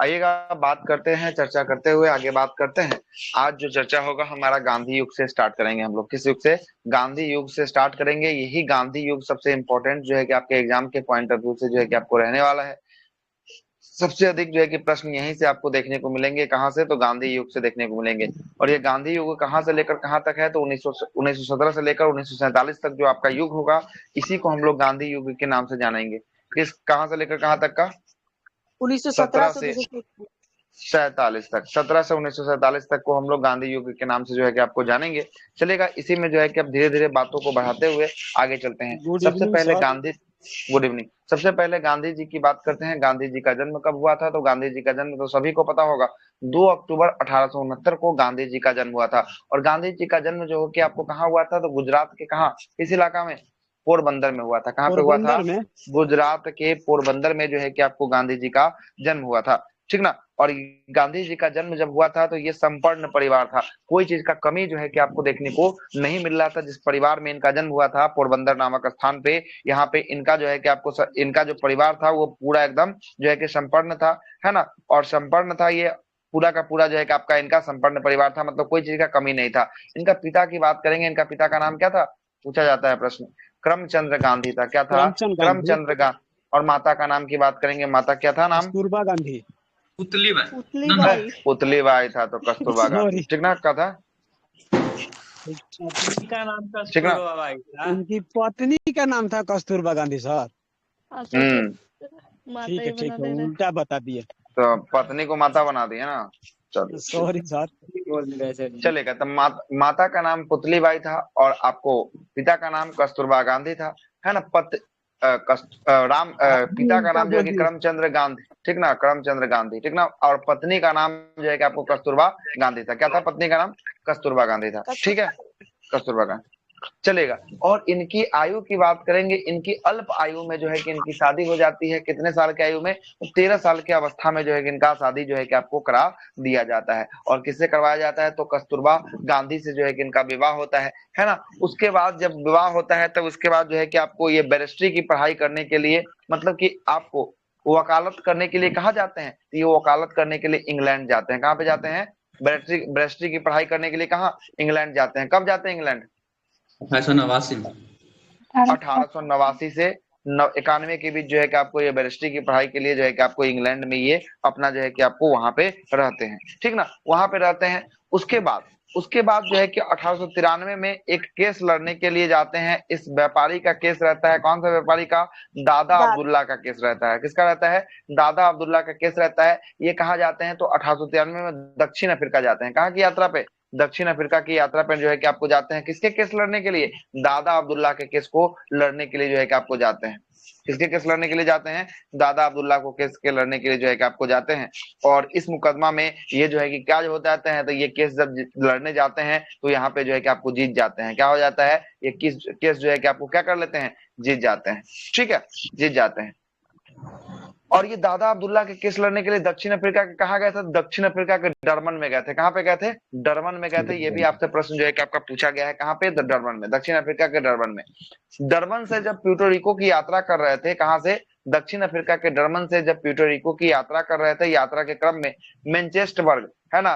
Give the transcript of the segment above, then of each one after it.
आइएगा बात करते हैं, चर्चा करते हुए आगे बात करते हैं। आज जो चर्चा होगा हमारा गांधी युग से स्टार्ट करेंगे हम लोग। किस युग से? गांधी युग से स्टार्ट करेंगे। यही गांधी युग सबसे इंपॉर्टेंट जो है कि आपके एग्जाम के पॉइंट ऑफ व्यू से जो है कि आपको रहने वाला है। सबसे अधिक जो है कि प्रश्न यहीं से आपको देखने को मिलेंगे। कहाँ से? तो गांधी युग से देखने को मिलेंगे। और ये गांधी युग कहाँ से लेकर कहाँ तक है? तो 1917 से लेकर 1947 तक जो आपका युग होगा, इसी को हम लोग गांधी युग के नाम से जानेंगे। किस, कहाँ से लेकर कहाँ तक का? 1917 सत्रह से से 1947। 47 तक, 17 से 1947 तक को हम लोग गांधी युग के नाम से जो है कि आपको जानेंगे। चलेगा, इसी में जो है कि अब धीरे धीरे बातों को बढ़ाते हुए आगे चलते हैं। गुड सबसे इवनिंग पहले सर। Gandhi, good evening. सबसे पहले गांधी जी की बात करते हैं। गांधी जी का जन्म कब हुआ था? तो गांधी जी का जन्म तो सभी को पता होगा, 2 अक्टूबर 1869 को गांधी जी का जन्म हुआ था। और गांधी जी का जन्म जो हो कि आपको कहाँ हुआ था? तो गुजरात के कहाँ, किस इलाका में? पोरबंदर में हुआ था। कहाँ पे हुआ था? पोरबंदर में। गुजरात के पोरबंदर में जो है कि आपको गांधी जी का जन्म हुआ था। ठीक ना? और गांधी जी का जन्म जब हुआ था तो ये संपन्न परिवार था। कोई चीज का कमी जो है कि आपको देखने को नहीं मिल रहा था। जिस परिवार में इनका जन्म हुआ था, पोरबंदर नामक स्थान पे, यहाँ पे इनका जो है कि आपको इनका जो परिवार था वो पूरा एकदम जो है कि संपन्न था, है ना? और संपन्न था ये पूरा का पूरा जो है कि आपका इनका संपन्न परिवार था, मतलब कोई चीज का कमी नहीं था। इनका पिता की बात करेंगे। इनका पिता का नाम क्या था? पूछा जाता है प्रश्न। करमचंद्र गांधी था। क्या था? करमचंद गांधी। करमचंद्र गांधी। और माता का नाम की बात करेंगे। माता क्या था नाम? कस्तूरबा गांधी। पुतली बाई। पुतली नंदा। बाई। पुतली बाई था तो कस्तूरबा गांधी। सॉरी। ठीक ना? क्या था? पत्नी का नाम ठीक ना? कस्तूरबा बाई था। उनकी पत्नी का नाम था कस्तूरबा गांधी सर। अच्छा तो हम्म। माता ठीक ही है ठीक बना है, दे रहे। उल्टा बता दिए। तो पत्नी को माता बना दिया ना। चलो ठीक सॉरी सर। बोल रहे थे। चलेगा। तो माता का नाम पुतली बाई था और आपको पिता का नाम कस्तूरबा गांधी था, है ना? आप भी पिता का उल्टा नाम जो है बोल कि दिए। करमचंद्र गांधी। ठीक ना? करमचंद्र गांधी। ठीक ना? और पत्नी का नाम जो है कि आपको कस्तूरबा गांधी था। क्या था पत्नी का नाम? कस्तूरबा गांधी था। ठीक है, कस्तूरबा गांधी। चलेगा। और इनकी आयु की बात करेंगे। इनकी अल्प आयु में जो है कि इनकी शादी हो जाती है। कितने साल की आयु में? 13 साल की अवस्था में जो है कि इनका शादी जो है कि आपको करा दिया जाता है। और किससे करवाया जाता है? तो कस्तूरबा गांधी से जो है कि इनका विवाह होता है ना? उसके बाद जब विवाह होता है तब उसके बाद जो है कि आपको ये बैरिस्ट्री की पढ़ाई करने के लिए, मतलब कि आपको वकालत करने के लिए कहाँ जाते हैं? तो ये वकालत करने के लिए इंग्लैंड जाते हैं। कहाँ पे जाते हैं? बैरिस्ट्री की पढ़ाई करने के लिए कहाँ? इंग्लैंड जाते हैं। कब जाते हैं इंग्लैंड? 1889 में। 1889 से 91 के बीच जो है कि आपको ये बैरिस्ट्री की पढ़ाई के लिए जो है कि आपको इंग्लैंड में ये अपना जो है कि आपको वहां पे रहते हैं। ठीक ना? वहां पे रहते हैं। उसके बाद जो है कि 1893 में एक केस लड़ने के लिए जाते हैं। इस व्यापारी का केस रहता है। कौन सा व्यापारी का? दादा दादा। अब्दुल्ला का केस रहता है। किसका रहता है? दादा अब्दुल्ला का केस रहता है। ये कहाँ जाते हैं? तो 1893 में दक्षिण अफ्रीका जाते हैं। कहाँ की यात्रा पे? दक्षिण अफ्रीका की यात्रा पर जो है कि आपको जाते हैं। किसके केस लड़ने के लिए? दादा अब्दुल्ला के केस को लड़ने के लिए जो है कि आपको जाते हैं। किसके केस लड़ने के लिए जाते हैं? दादा अब्दुल्ला को केस के लड़ने के लिए जो है कि आपको जाते हैं। और इस मुकदमा में ये जो है कि क्या हो जाते हैं? तो ये केस जब लड़ने जाते हैं तो यहाँ पे जो है कि आपको जीत जाते हैं। क्या हो जाता है? ये केस जो है कि आपको क्या कर लेते हैं? जीत जाते हैं। ठीक है, जीत जाते हैं। और ये दादा अब्दुल्ला के केस लड़ने के लिए दक्षिण अफ्रीका के कहा गए थे? दक्षिण अफ्रीका के डरबन में गए थे। कहाँ पे गए थे? डरबन में गए थे। ये भी आपसे प्रश्न जो है कि आपका पूछा गया है। कहाँ पे? डरबन में, दक्षिण अफ्रीका के डरबन में। डरबन से जब प्यूर्टोरिको की यात्रा कर रहे थे, कहाँ से? दक्षिण अफ्रीका के डरबन से जब प्यूर्टोरिको की यात्रा कर रहे थे, यात्रा के क्रम में मैनचेस्टरबर्ग, है ना,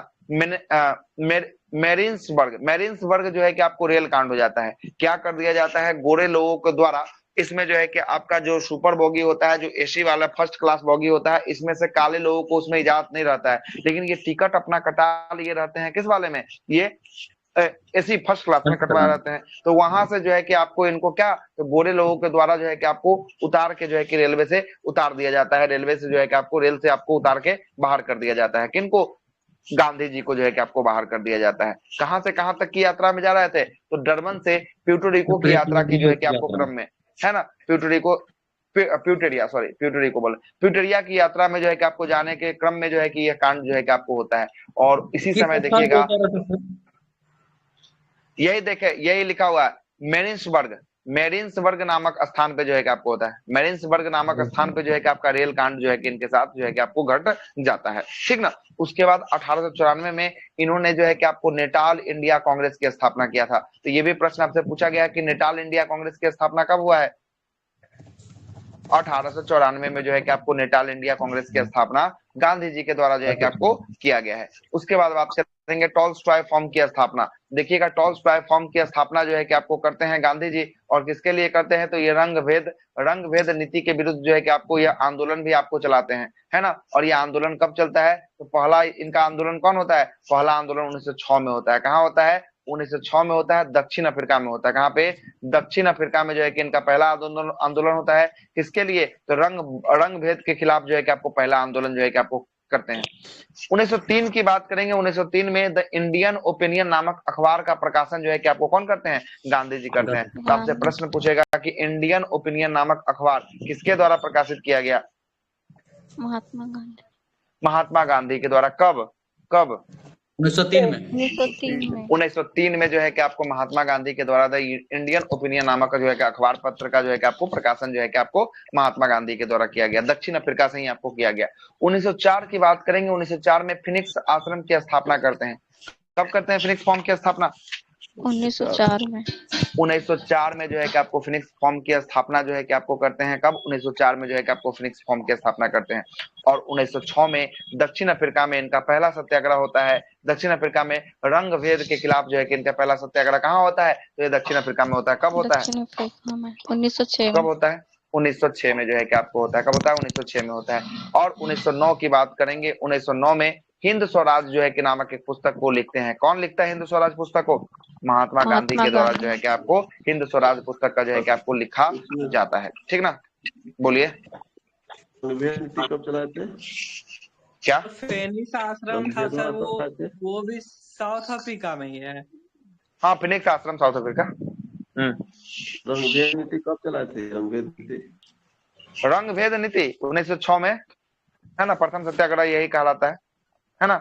मेरिन्सबर्ग जो है कि आपको रेल कांड हो जाता है। क्या कर दिया जाता है? गोरे लोगों के द्वारा इसमें जो है कि आपका जो सुपर बोगी होता है, जो एसी वाला फर्स्ट क्लास बोगी होता है, इसमें से काले लोगों को उसमें इजाजत नहीं रहता है। लेकिन ये टिकट अपना कटा लिए रहते हैं। किस वाले में? ये एसी फर्स्ट क्लास में कटवा रहते हैं। तो वहां से जो है कि आपको इनको क्या, तो गोरे लोगों के द्वारा जो है कि आपको उतार के जो है कि रेलवे से उतार दिया जाता है। रेलवे से जो है कि आपको रेल से आपको उतार के बाहर कर दिया जाता है। किनको? गांधी जी को जो है कि आपको बाहर कर दिया जाता है। कहां से कहां तक की यात्रा में जा रहे थे? तो डरबन से प्यूर्टोरिको की यात्रा की जो है कि आपको क्रम में, है ना, प्यूटेरिया की यात्रा में जो है कि आपको जाने के क्रम में जो है कि यह कांड जो है कि आपको होता है। और इसी किस समय स्थान पे देखिएगा, उतारा था सर? यही देखे, यही लिखा हुआ है, मेरिन्सबर्ग। मेरिन्सबर्ग नामक स्थान पे जो है कि आपको होता है। मेरिन्सबर्ग नामक स्थान पे जो है कि आपका रेल कांड जो है कि इनके साथ जो है कि आपको घट जाता है। ठीक ना? उसके बाद 1894 में इन्होंने जो है कि आपको नेटाल इंडिया कांग्रेस की स्थापना किया था। तो ये भी प्रश्न आपसे पूछा गया कि नेटाल इंडिया कांग्रेस की स्थापना कब हुआ है? 1894 में जो है कि आपको नेटाल इंडिया कांग्रेस की स्थापना गांधी जी के द्वारा जो है कि आपको किया गया है। उसके बाद बात करेंगे टॉलस्टॉय फॉर्म की स्थापना। देखिएगा टॉलस्टॉय फॉर्म की स्थापना जो है कि आपको करते हैं गांधी जी, और किसके लिए करते हैं तो ये रंग भेद नीति के विरुद्ध जो है कि आपको यह आंदोलन भी आपको चलाते हैं, है ना। और यह आंदोलन कब चलता है तो पहला इनका आंदोलन कौन होता है, पहला आंदोलन 1906 में होता है। कहाँ होता है, 1906 में होता है, दक्षिण अफ्रीका में होता है। कहाँ पे, दक्षिण अफ्रीका में जो है कि इनका पहला आंदोलन होता है। किसके लिए तो रंग भेद के खिलाफ जो है कि आपको पहला आंदोलन जो है कि आपको करते हैं। 1903 की बात करेंगे, 1903 में द इंडियन ओपिनियन नामक अखबार का प्रकाशन जो है कि आपको कौन करते हैं, गांधी जी करते हैं। तो आपसे प्रश्न पूछेगा कि इंडियन ओपिनियन नामक अखबार किसके द्वारा प्रकाशित किया गया, महात्मा गांधी के द्वारा। कब 1903 में 1903 में जो है कि आपको महात्मा गांधी के द्वारा द इंडियन ओपिनियन नामक का जो है कि अखबार पत्र का जो है कि आपको प्रकाशन जो है कि आपको महात्मा गांधी के द्वारा किया गया, दक्षिण अफ्रीका से ही आपको किया गया। 1904 की बात करेंगे, 1904 में फिनिक्स आश्रम की स्थापना करते हैं। कब करते हैं फिनिक्स फॉर्म की स्थापना, 1904 में 1904 में जो है कि आपको फिनिक्स फॉर्म की स्थापना जो है कि आपको करते हैं। कब 1904 में जो है कि आपको फिनिक्स फॉर्म की स्थापना करते हैं। और 1906 में दक्षिण अफ्रीका में इनका पहला सत्याग्रह होता है। दक्षिण अफ्रीका में रंग भेद के खिलाफ जो है कि इनका पहला सत्याग्रह कहाँ होता है तो ये दक्षिण अफ्रीका में होता है। कब होता है, दक्षिण अफ्रीका में 1906 कब होता है 1906 में जो है कि आपको होता है। कब होता है 1906 में होता है। और 1909 की बात करेंगे, 1909 में हिंद स्वराज जो है कि नामक एक पुस्तक को लिखते हैं। कौन लिखता है हिंद स्वराज पुस्तक को, महात्मा गांधी के द्वारा जो है कि आपको हिंद स्वराज पुस्तक का जो है कि आपको लिखा जाता है। ठीक ना, बोलिए कब चलाए थे, क्या फेनिक्स आश्रम था सर, वो भी साउथ अफ्रीका में ही है। हाँ, फिनिक्स आश्रम साउथ अफ्रीका। रंगभेद नीति कब चलाए थे, रंग भेद नीति 1906 में, है ना। प्रथम सत्याग्रह यही कहलाता है ना।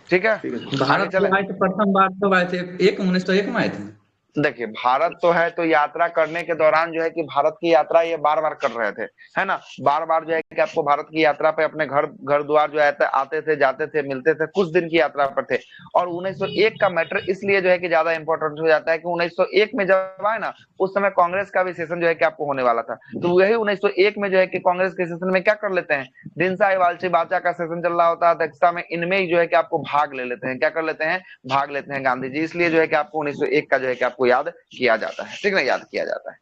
ठीक है, भारत में आए थे प्रथम बार कब आए थे, 1901 में आए थे। देखिए भारत तो है, तो यात्रा करने के दौरान जो है कि भारत की यात्रा ये बार बार कर रहे थे, है ना। बार बार जो है कि आपको भारत की यात्रा पे अपने घर द्वार जो है आते थे, जाते थे, मिलते थे, कुछ दिन की यात्रा पर थे। और 1901 का मैटर इसलिए जो है कि ज्यादा इंपॉर्टेंट हो जाता है कि 1901 में जब आए ना, उस समय कांग्रेस का भी सेशन जो है कि आपको होने वाला था। तो वही 1901 में जो है कि कांग्रेस के सेशन में क्या कर लेते हैं, दिनसा वालची बाचा का सेशन चल रहा होता है अध्यक्षता में, इनमें ही जो है कि आपको भाग ले लेते हैं। क्या कर लेते हैं, भाग लेते हैं गांधी जी। इसलिए जो है कि आपको 1901 का जो है कि आपको याद किया जाता है। ठीक ना, याद किया जाता है।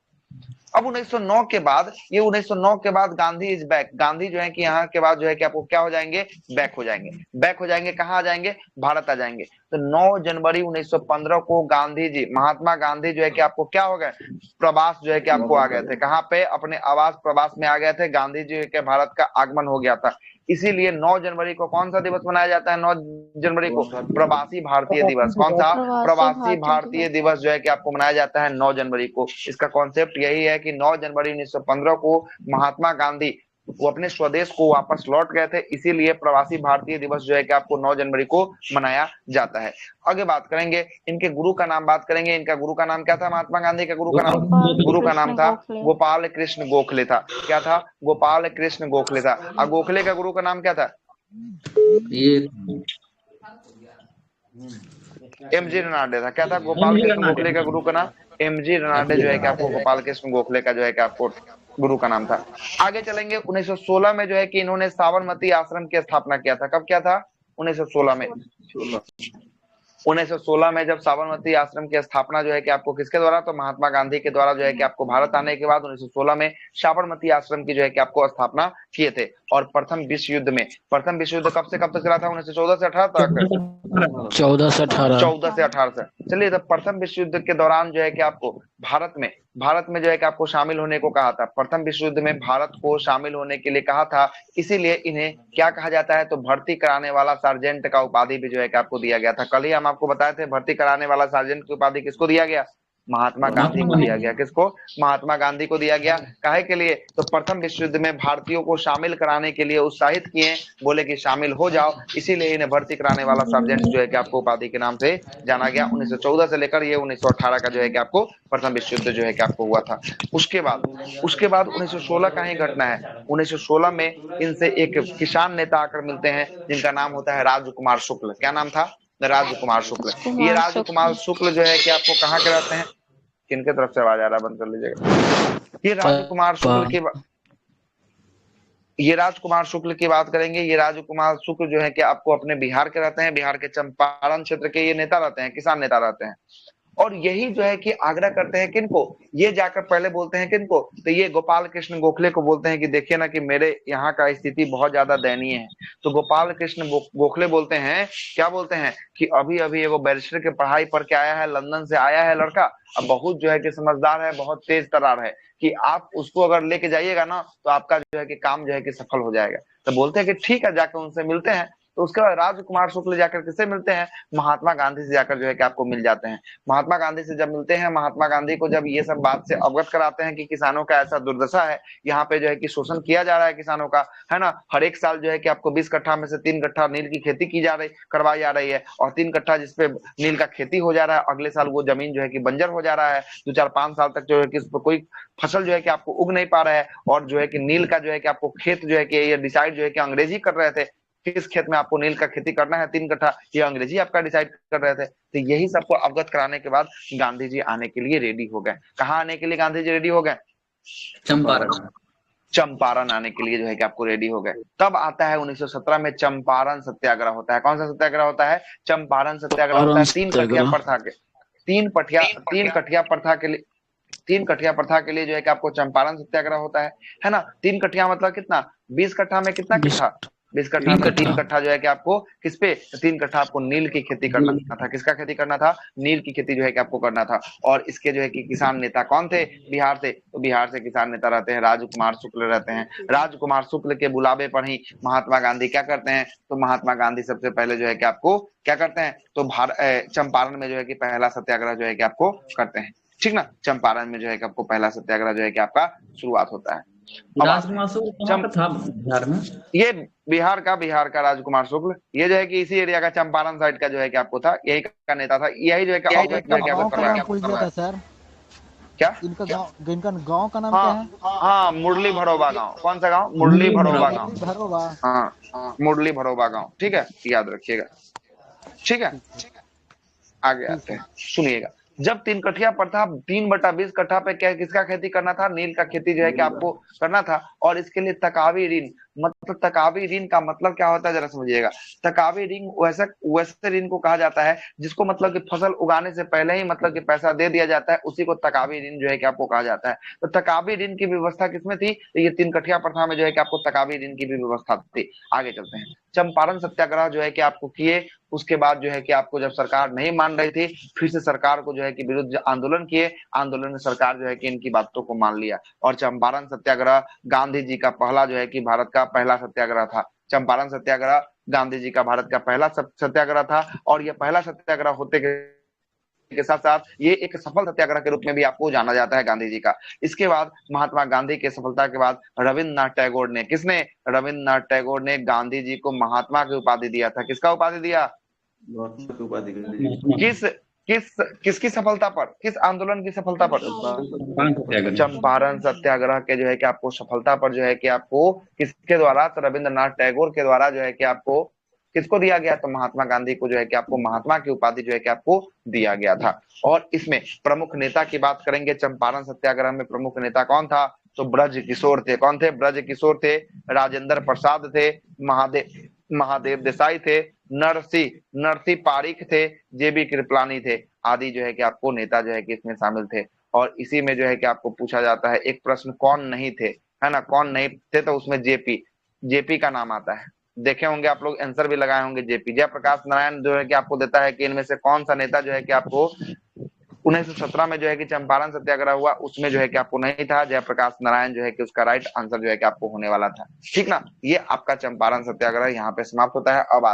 अब 1909 के बाद, ये 1909 के बाद गांधी इज बैक। गांधी जो है कि यहाँ के बाद जो है कि आपको क्या हो जाएंगे, बैक हो जाएंगे। बैक हो जाएंगे, कहाँ आ जाएंगे, भारत आ जाएंगे। तो 9 जनवरी 1915 को गांधी जी, महात्मा गांधी जो है कि आपको क्या हो गए, प्रवास जो है कि आपको आ गए थे। कहाँ पे, अपने आवास प्रवास में आ गए थे। गांधी जी के भारत का आगमन हो गया था। इसीलिए 9 जनवरी को कौन सा दिवस मनाया जाता है, 9 जनवरी को प्रवासी भारतीय दिवस। कौन सा, प्रवासी भारतीय दिवस जो है कि आपको मनाया जाता है 9 जनवरी को। इसका कॉन्सेप्ट यही है कि 9 जनवरी 1915 को महात्मा गांधी वो अपने स्वदेश को वापस लौट गए थे, इसीलिए प्रवासी भारतीय दिवस जो है कि आपको 9 जनवरी को मनाया जाता है। आगे बात करेंगे, इनके गुरु का नाम बात करेंगे। इनका गुरु का नाम क्या था, महात्मा गांधी का गुरु का नाम था गोपाल कृष्ण गोखले था। क्या था, गोपाल कृष्ण गोखले था। और गोखले का गुरु का नाम क्या था, एमजी रनाडे था। क्या था, गोपाल कृष्ण गोखले का गुरु का नाम एमजी रनाडे जो है कि आपको गोपाल कृष्ण गोखले का जो है कि आपको गुरु का नाम था। आगे चलेंगे, 1916 में जो है कि इन्होंने साबरमती आश्रम की स्थापना किया था। कब किया था, 1916 में। 1916 में जब साबरमती आश्रम की स्थापना जो है कि आपको किसके द्वारा, तो महात्मा गांधी के द्वारा जो है कि आपको भारत आने के बाद 1916 में साबरमती आश्रम की जो है कि आपको स्थापना किए थे। और प्रथम विश्व युद्ध में, प्रथम विश्व युद्ध कब से कब तक चला था, 1914 से 18 तक, 14 से 18 से। चलिए, तो प्रथम विश्व युद्ध के दौरान जो है कि आपको भारत में जो है कि आपको शामिल होने को कहा था। प्रथम विश्व युद्ध में भारत को शामिल होने के लिए कहा था, इसीलिए इन्हें क्या कहा जाता है, तो भर्ती कराने वाला सार्जेंट का उपाधि भी जो है कि आपको दिया गया था। कल ही हम आपको बताए थे, भर्ती कराने वाला सार्जेंट की उपाधि किसको दिया गया, महात्मा गांधी को दिया गया। किसको, महात्मा गांधी को दिया गया। काहे के लिए, तो प्रथम विश्व युद्ध में भारतीयों को शामिल कराने के लिए उत्साहित किए, बोले कि शामिल हो जाओ, इसीलिए इन्हें भर्ती कराने वाला सार्जेंट जो है कि आपको उपाधि के नाम से जाना गया। 1914 से लेकर ये 1918 का जो है कि आपको प्रथम विश्व युद्ध जो है कि आपको हुआ था। उसके बाद 1916 का ही घटना है। 1916 में इनसे एक किसान नेता आकर मिलते हैं, जिनका नाम होता है राजकुमार शुक्ल। क्या नाम था, राजकुमार शुक्ल। ये राजकुमार शुक्ल जो है कि आपको कहाँ के रहते हैं, किनके तरफ से आवाज आ रहा है, बंद कर लीजिएगा। ये राजकुमार शुक्ल की बात करेंगे। ये राजकुमार शुक्ल जो है कि आपको अपने बिहार के रहते हैं, बिहार के चंपारण क्षेत्र के ये नेता रहते हैं, किसान नेता रहते हैं। और यही जो है कि आग्रह करते हैं किनको, ये जाकर पहले बोलते हैं किनको, तो ये गोपाल कृष्ण गोखले को बोलते हैं कि देखिए ना कि मेरे यहाँ का स्थिति बहुत ज्यादा दयनीय है। तो गोपाल कृष्ण गोखले बोलते हैं, क्या बोलते हैं कि अभी अभी वो बैरिस्टर की पढ़ाई पढ़ के आया है, लंदन से आया है लड़का, अब बहुत जो है कि समझदार है, बहुत तेज तर्रार है, कि आप उसको अगर लेके जाइएगा ना तो आपका जो है कि काम जो है कि सफल हो जाएगा। तो बोलते हैं कि ठीक है, जाकर उनसे मिलते हैं। तो उसके बाद राजकुमार शुक्ल जाकर किससे मिलते हैं, महात्मा गांधी से जाकर जो है कि आपको मिल जाते हैं। महात्मा गांधी से जब मिलते हैं, महात्मा गांधी को जब ये सब बात से अवगत कराते हैं कि किसानों का ऐसा दुर्दशा है, यहाँ पे जो है कि शोषण किया जा रहा है किसानों का, है ना। हर एक साल जो है कि आपको 20 कट्ठा में से 3 कट्ठा नील की खेती करवाई जा रही है, और 3 कट्ठा जिसपे नील का खेती हो जा रहा है, अगले साल वो जमीन जो है कि बंजर हो जा रहा है। 2-4-5 साल तक जो है कि इस पर कोई फसल जो है कि आपको उग नहीं पा रहा है, और जो है कि नील का जो है कि आपको खेत जो है कि ये डिसाइड जो है कि अंग्रेजी कर रहे थे, किस खेत में आपको नील का खेती करना है 3 कट्ठा, ये अंग्रेजी आपका डिसाइड कर रहे थे। तो यही सबको अवगत कराने के बाद गांधी जी आने के लिए रेडी हो गए। कहाँ आने के लिए गांधी जी रेडी हो गए, चंपारण आने के लिए जो है कि आपको रेडी हो गए। तब आता है 1917 में चंपारण सत्याग्रह होता है। कौन सा सत्याग्रह होता है, चंपारण सत्याग्रह होता है। 3 कठिया प्रथा के लिए जो है कि आपको चंपारण सत्याग्रह होता है ना। 3 कठिया मतलब कितना, 20 कट्ठा में कितना कट्ठा, 20 कट्ठा में 3 कट्ठा जो है कि आपको किस पे, 3 कट्ठा आपको नील की खेती करना था। किसका खेती करना था, नील की खेती जो है कि आपको करना था। और इसके जो है कि किसान नेता कौन थे, बिहार से, तो बिहार से किसान नेता रहते हैं राजकुमार शुक्ल रहते हैं। राजकुमार शुक्ल के बुलावे पर ही महात्मा गांधी क्या करते हैं, तो महात्मा गांधी सबसे पहले जो है कि आपको क्या करते हैं, तो चंपारण में जो है कि पहला सत्याग्रह जो है कि आपको करते हैं, ठीक ना। चंपारण में जो है कि आपको पहला सत्याग्रह जो है कि आपका शुरुआत होता है। राजकुमार शुक्ल कहाँ का था बिहार में, ये बिहार का राजकुमार शुक्ल, ये जो है कि इसी एरिया का चंपारण साइड का जो है कि आपको था, यही का नेता था, यही जो है कि सर क्या इनका गांव का नाम हाँ, क्या है? हाँ मुरली भरोबा गांव। कौन सा गांव, मुरली भरोबा गांव, भरोबा। हाँ मुरली भरोबा गांव, ठीक है, याद रखिएगा, ठीक है। आगे आते हैं, सुनिएगा। जब 3 कठिया प्रथा 3/20 कट्ठा पे क्या किसका खेती करना था, नील का खेती जो है कि आपको करना था। और इसके लिए तकावी ऋण, मतलब तकावी ऋण का मतलब क्या होता है जरा समझिएगा। तकावी ऋण वैसे ऋण को कहा जाता है जिसको मतलब कि फसल उगाने से पहले ही मतलब कि पैसा दे दिया जाता है, उसी को तकावी ऋण जो है कि आपको कहा जाता है। तो तकावी ऋण की व्यवस्था किसमें थी, तो ये 3 कठिया प्रथा में जो है कि आपको तकावी ऋण की भी व्यवस्था थी। आगे चलते हैं। चंपारण सत्याग्रह जो है कि आपको किए, उसके बाद जो है कि आपको जब सरकार नहीं मान रही थी, फिर से सरकार को जो है कि विरुद्ध आंदोलन किए। आंदोलन में सरकार जो है कि इनकी बातों को मान लिया। और चंपारण सत्याग्रह गांधी जी का पहला जो है कि भारत का पहला सत्याग्रह था। चंपारण सत्याग्रह गांधी जी का भारत का पहला सत्याग्रह था। और यह पहला सत्याग्रह होते के साथ साथ ये एक सफल सत्याग्रह के रूप में भी आपको जाना जाता है गांधी जी का। इसके बाद महात्मा गांधी के सफलता के बाद रविन्द्रनाथ टैगोर ने, किसने, रविन्द्रनाथ टैगोर ने गांधी जी को महात्मा की उपाधि दिया था। किसका उपाधि दिया, किसकी सफलता पर, किस आंदोलन की सफलता पर, चंपारण सत्याग्रह के जो है कि आपको सफलता पर जो है कि आपको किसके द्वारा, तो रविन्द्रनाथ टैगोर के द्वारा जो है कि आपको किसको दिया गया, तो महात्मा गांधी को जो है कि आपको महात्मा की उपाधि जो है कि आपको दिया गया था। और इसमें प्रमुख नेता की बात करेंगे, चंपारण सत्याग्रह में प्रमुख नेता कौन था, तो ब्रज किशोर थे। कौन थे, ब्रज किशोर थे, राजेंद्र प्रसाद थे, महादेव देसाई थे, नरसी पारिक थे, जेबी कृपलानी थे, आदि जो है कि आपको नेता जो है कि इसमें शामिल थे। और इसी में जो है कि आपको पूछा जाता है एक प्रश्न, कौन नहीं थे, है ना, कौन नहीं थे, तो उसमें जेपी का नाम आता है। देखे होंगे आप लोग, आंसर भी लगाए होंगे, जेपी जयप्रकाश नारायण जो है कि आपको देता है कि इनमें से कौन सा नेता जो है कि आपको 1917 में जो है कि चंपारण सत्याग्रह हुआ उसमें जो है कि आपको नहीं था, जयप्रकाश नारायण जो है कि उसका राइट आंसर जो है कि आपको होने वाला था, ठीक ना। ये आपका चंपारण सत्याग्रह यहाँ पे समाप्त होता है। अब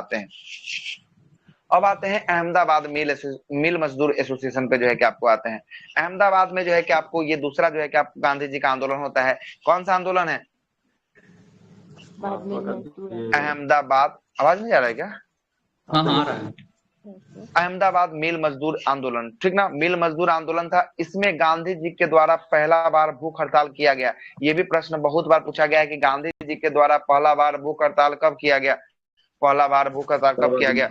आते हैं अहमदाबाद मिल मजदूर एसोसिएशन पे जो है कि आपको आते हैं। अहमदाबाद में जो है कि आपको ये दूसरा जो है कि आपको गांधी जी का आंदोलन होता है। कौन सा आंदोलन है, अहमदाबाद, आवाज नहीं आ रहा है क्या, हाँ आ रहा है, अहमदाबाद मिल मजदूर आंदोलन, ठीक ना। मिल मजदूर आंदोलन था, इसमें गांधी जी के द्वारा पहला बार भूख हड़ताल किया गया। ये भी प्रश्न बहुत बार पूछा गया है कि गांधी जी के द्वारा पहला बार भूख हड़ताल कब किया गया, पहला बार भूख हड़ताल कब किया गया,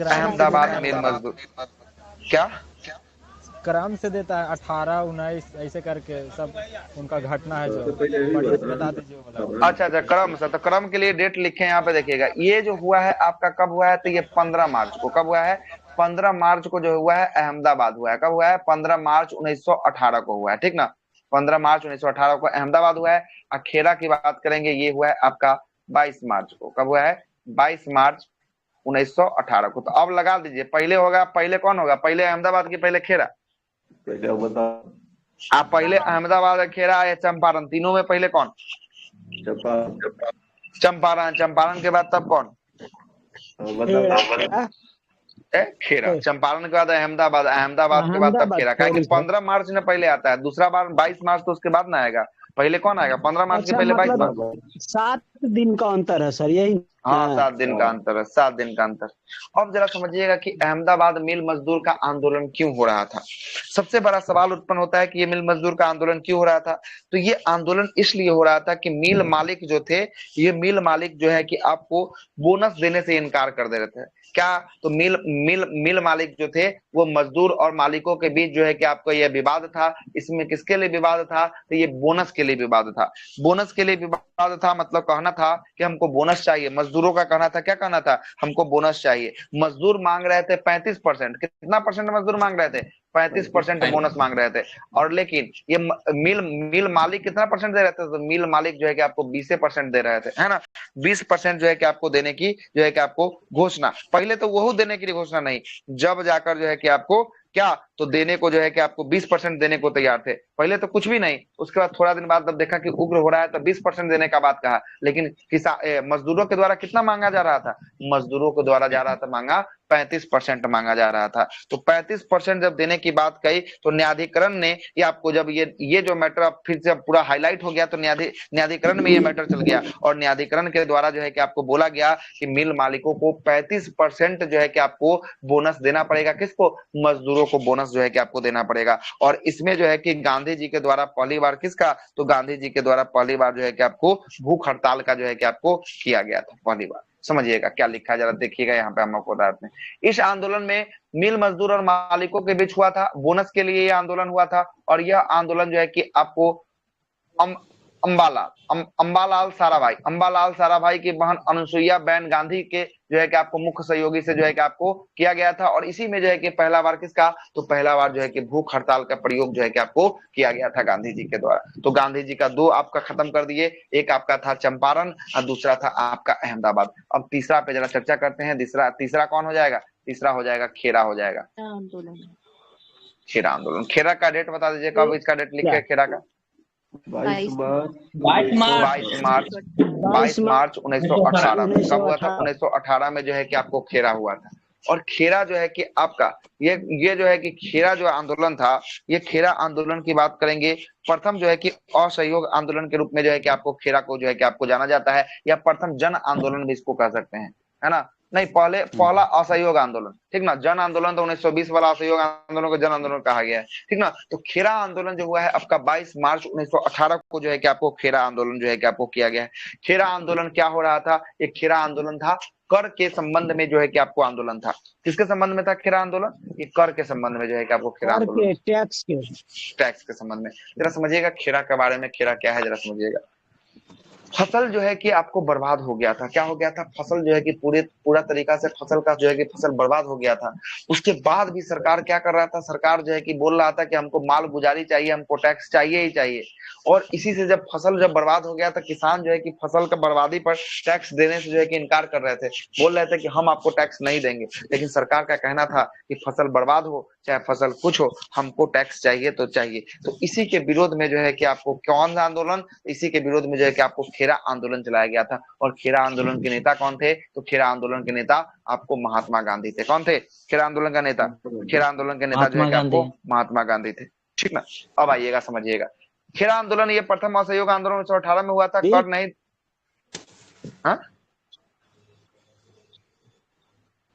अहमदाबाद मिल मजदूर, क्या क्रम से देता है 18 19 ऐसे करके सब उनका घटना है जो तो पहले यही बढ़िया से बता बता दीजिए वो वाला। अच्छा अच्छा, क्रम से, तो क्रम के लिए डेट लिखे यहाँ पे देखिएगा। ये जो हुआ है आपका कब हुआ है, तो ये 15 मार्च को। कब हुआ है? 15 मार्च को जो हुआ है अहमदाबाद हुआ है। कब हुआ है? 15 मार्च 1918 को हुआ है, ठीक ना। 15 मार्च 1918 को अहमदाबाद हुआ है। खेरा की बात करेंगे, ये हुआ है आपका 22 मार्च को। कब हुआ है? 22 मार्च 1918 को। तो अब लगा दीजिए, पहले होगा, पहले कौन होगा? पहले अहमदाबाद की पहले खेरा? पहले आप बताओ। आप पहले अहमदाबाद, खेरा या चंपारण, तीनों में पहले कौन? चंपारण। चंपारण। चंपारण के बाद तब कौन? बताओ। खेरा। चंपारण के बाद अहमदाबाद, अहमदाबाद के बाद तब खेरा। क्या 15 मार्च ने पहले आता है, दूसरा बार 22 मार्च तो उसके बाद ना आएगा। पहले कौन आएगा? 15 मार्च के पहले 22 मार्च। 7 दिन का अंतर है सर, यही। हाँ, 7 दिन का अंतर है, 7 दिन का अंतर। अब जरा समझिएगा कि अहमदाबाद मिल मजदूर का आंदोलन क्यों हो रहा था। सबसे बड़ा सवाल उत्पन्न होता है कि ये मिल मजदूर का आंदोलन क्यों हो रहा था। तो ये आंदोलन इसलिए हो रहा था कि मिल मालिक जो थे, ये मिल मालिक जो है कि आपको बोनस देने से इनकार कर दे रहे थे। क्या? तो मिल मालिक जो थे वो मजदूर और मालिकों के बीच जो है कि आपको यह विवाद था। इसमें किसके लिए विवाद था? तो ये बोनस के लिए विवाद था। बोनस के लिए विवाद था, मतलब कहना था कि हमको बोनस चाहिए। मजदूरों का कहना था, क्या कहना था? हमको बोनस चाहिए। मजदूर मांग रहे थे 35%। कितना परसेंट मजदूर मांग रहे थे? 35% बोनस मांग रहे थे। और लेकिन ये मिल मालिक कितना परसेंट दे रहे थे? तो मिल मालिक जो है कि आपको 20% दे रहे थे, है ना। 20% जो है कि आपको देने की जो है कि आपको घोषणा, पहले तो वो देने की घोषणा नहीं, जब जाकर जो है कि आपको क्या, तो देने को जो है कि आपको 20% देने को तैयार थे। पहले तो कुछ भी नहीं, उसके बाद थोड़ा दिन बाद जब देखा कि उग्र हो रहा है तो 20% देने का बात कहा। लेकिन मजदूरों के द्वारा कितना मांगा जा रहा था? मजदूरों के द्वारा जा रहा था मांगा 35% मांगा जा रहा था। तो 35% जब देने की बात कही तो न्यायाधिकरण ने, ये आपको जब ये जो मैटर अब फिर से पूरा हाईलाइट हो गया, तो न्यायाधिकरण में ये मैटर चल गया और न्यायाधिकरण के द्वारा जो है कि आपको बोला गया कि मिल मालिकों को 35% जो है कि आपको बोनस देना पड़ेगा। किसको? मजदूरों को बोनस जो है कि आपको देना पड़ेगा। और इसमें जो है कि गांधी जी के द्वारा पहली बार, किसका? तो गांधी जी के द्वारा पहली बार जो है कि आपको भूख हड़ताल का जो है कि आपको किया गया था पहली बार। समझिएगा क्या लिखा है, जरा देखिएगा यहाँ पे हम आपको बताते हैं। इस आंदोलन में मिल मजदूर और मालिकों के बीच हुआ था, बोनस के लिए यह आंदोलन हुआ था। और यह आंदोलन जो है कि आपको अंबालाल साराभाई की बहन अनुसुईया बेन गांधी के जो है कि आपको मुख्य सहयोगी से जो है कि आपको किया गया था। और इसी में जो है कि पहला बार किसका? तो पहला बार जो है कि भूख हड़ताल का प्रयोग जो है कि आपको किया गया था गांधी जी के द्वारा। तो गांधी जी का 2 आपका खत्म कर दिए, एक आपका था चंपारण और दूसरा था आपका अहमदाबाद। अब तीसरा पे जरा चर्चा करते हैं। तीसरा कौन हो जाएगा? तीसरा हो जाएगा खेरा, हो जाएगा खेरा आंदोलन। खेरा का डेट बता दीजिए, कब इसका डेट लिखे है खेरा का? 22 मार्च 22 मार्च 1918 में। कब हुआ था? 1918 में जो है कि आपको खेरा हुआ था। और खेरा जो है कि आपका ये जो है कि खेरा जो आंदोलन था, ये खेरा आंदोलन की बात करेंगे, प्रथम जो है कि असहयोग आंदोलन के रूप में जो है कि आपको खेरा को जो है कि आपको जाना जाता है, या प्रथम जन आंदोलन भी इसको कह सकते हैं, है ना। नहीं, पहला असहयोग आंदोलन, ठीक ना। जन आंदोलन तो 1920 वाला असहयोग आंदोलन को जन आंदोलन कहा गया है, ठीक ना। तो खेरा आंदोलन जो हुआ है आपका 22 मार्च 1918 को जो है कि आपको खेरा आंदोलन जो है कि आपको किया गया है। खेरा आंदोलन क्या हो रहा था? एक खेरा आंदोलन था कर के संबंध में जो है कि आपको आंदोलन था। किसके संबंध में था खेरा आंदोलन? ये कर के संबंध में जो है कि आपको खेरा आंदोलन, टैक्स के संबंध में। जरा समझिएगा खेरा के बारे में, खेरा क्या है जरा समझिएगा। फसल जो है कि आपको बर्बाद हो गया था। क्या हो गया था? फसल जो है कि पूरा तरीका से फसल का जो है कि फसल बर्बाद हो गया था। उसके बाद भी सरकार क्या कर रहा था? सरकार जो है कि बोल रहा था कि हमको माल गुजारी चाहिए, हमको टैक्स चाहिए ही चाहिए। और इसी से जब फसल बर्बाद हो गया था, किसान जो है कि फसल का बर्बादी पर टैक्स देने से जो है कि इनकार कर रहे थे, बोल रहे थे कि हम आपको टैक्स नहीं देंगे। लेकिन सरकार का कहना था कि फसल बर्बाद हो चाहे फसल कुछ हो, हमको टैक्स चाहिए तो चाहिए। तो इसी के विरोध में जो है कि आपको कौन सा आंदोलन? इसी के विरोध में जो है कि आपको खेरा आंदोलन चलाया गया था। और खेरा आंदोलन के नेता कौन थे? तो खेरा आंदोलन के नेता आपको महात्मा गांधी थे। कौन थे खेरा आंदोलन का नेता? खेरा आंदोलन के नेता जो है कि आपको महात्मा गांधी थे, ठीक ना। अब आइएगा समझिएगा, खेरा आंदोलन ये प्रथम असहयोग आंदोलन 1918 में हुआ था। कर नहीं, हाँ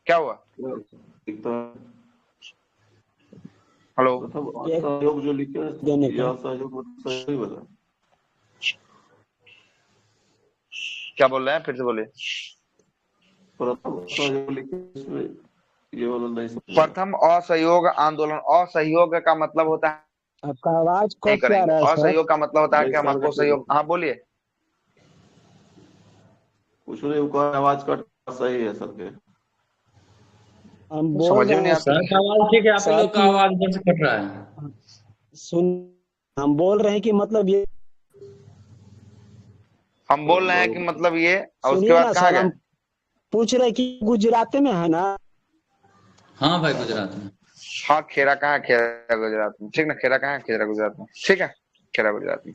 क्या हुआ? हेलो, प्रथम असहयोग जो लिखे हैं, यह असहयोग सही बता। क्या बोल रहे हैं? फिर से बोलिए। प्रथम असहयोग लिखे इसमें ये वाला नहीं समझा। प्रथम असहयोग आंदोलन, असहयोग का मतलब होता है आपका आवाज नहीं कट क्या करेंगे, रहा है सर? असहयोग का मतलब होता है नहीं कि हम सर आपको सहयोग, हाँ बोलिए। कुछ नहीं, वो आवाज कट सही है सर के। हम बोल समझ में रहे नहीं हैं आता। सर का आवाज ठीक है, आप सर लोग का की आवाज इधर से कट रहा है। सुन, हम बोल रहे हैं कि मतलब ये, हम बोल रहे हैं कि मतलब ये, और उसके सुनिए बाद ना कहाँ सर, गए? हम पूछ रहे हैं कि गुजराती में है ना? हाँ भाई, गुजरात में। हाँ, खेरा कहाँ है? खेरा गुजरात में, ठीक ना। खेरा कहाँ है? खेरा गुजरात में, ठीक है, खेरा गुजरात में।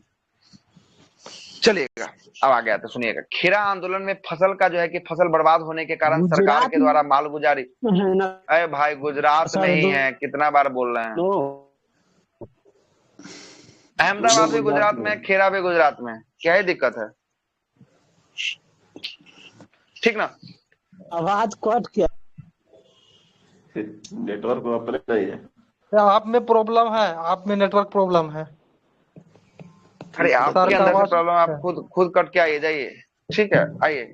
चलिएगा, अब आ गया तो सुनिएगा। खेरा आंदोलन में फसल का जो है कि फसल बर्बाद होने के कारण सरकार गुजरात के द्वारा मालगुजारी, में है ना अरे भाई गुजरात में सर? ही है, कितना बार बोल रहे हैं। दोनों अहमदाबाद भी गुजरात गुजरात में में है, खेरा भी गुजरात में है, क्या ही दिक्कत है, ठीक ना। आवाज कट क्या? नेटवर्क अपने नहीं है। आप में प्रॉब्लम है, आप में नेटवर्क प्रॉब्लम है। अरे सर आपके का अंदर से आवाज प्रॉब्लम, आप खुद कट के आइए, जाइए, ठीक है, आइए।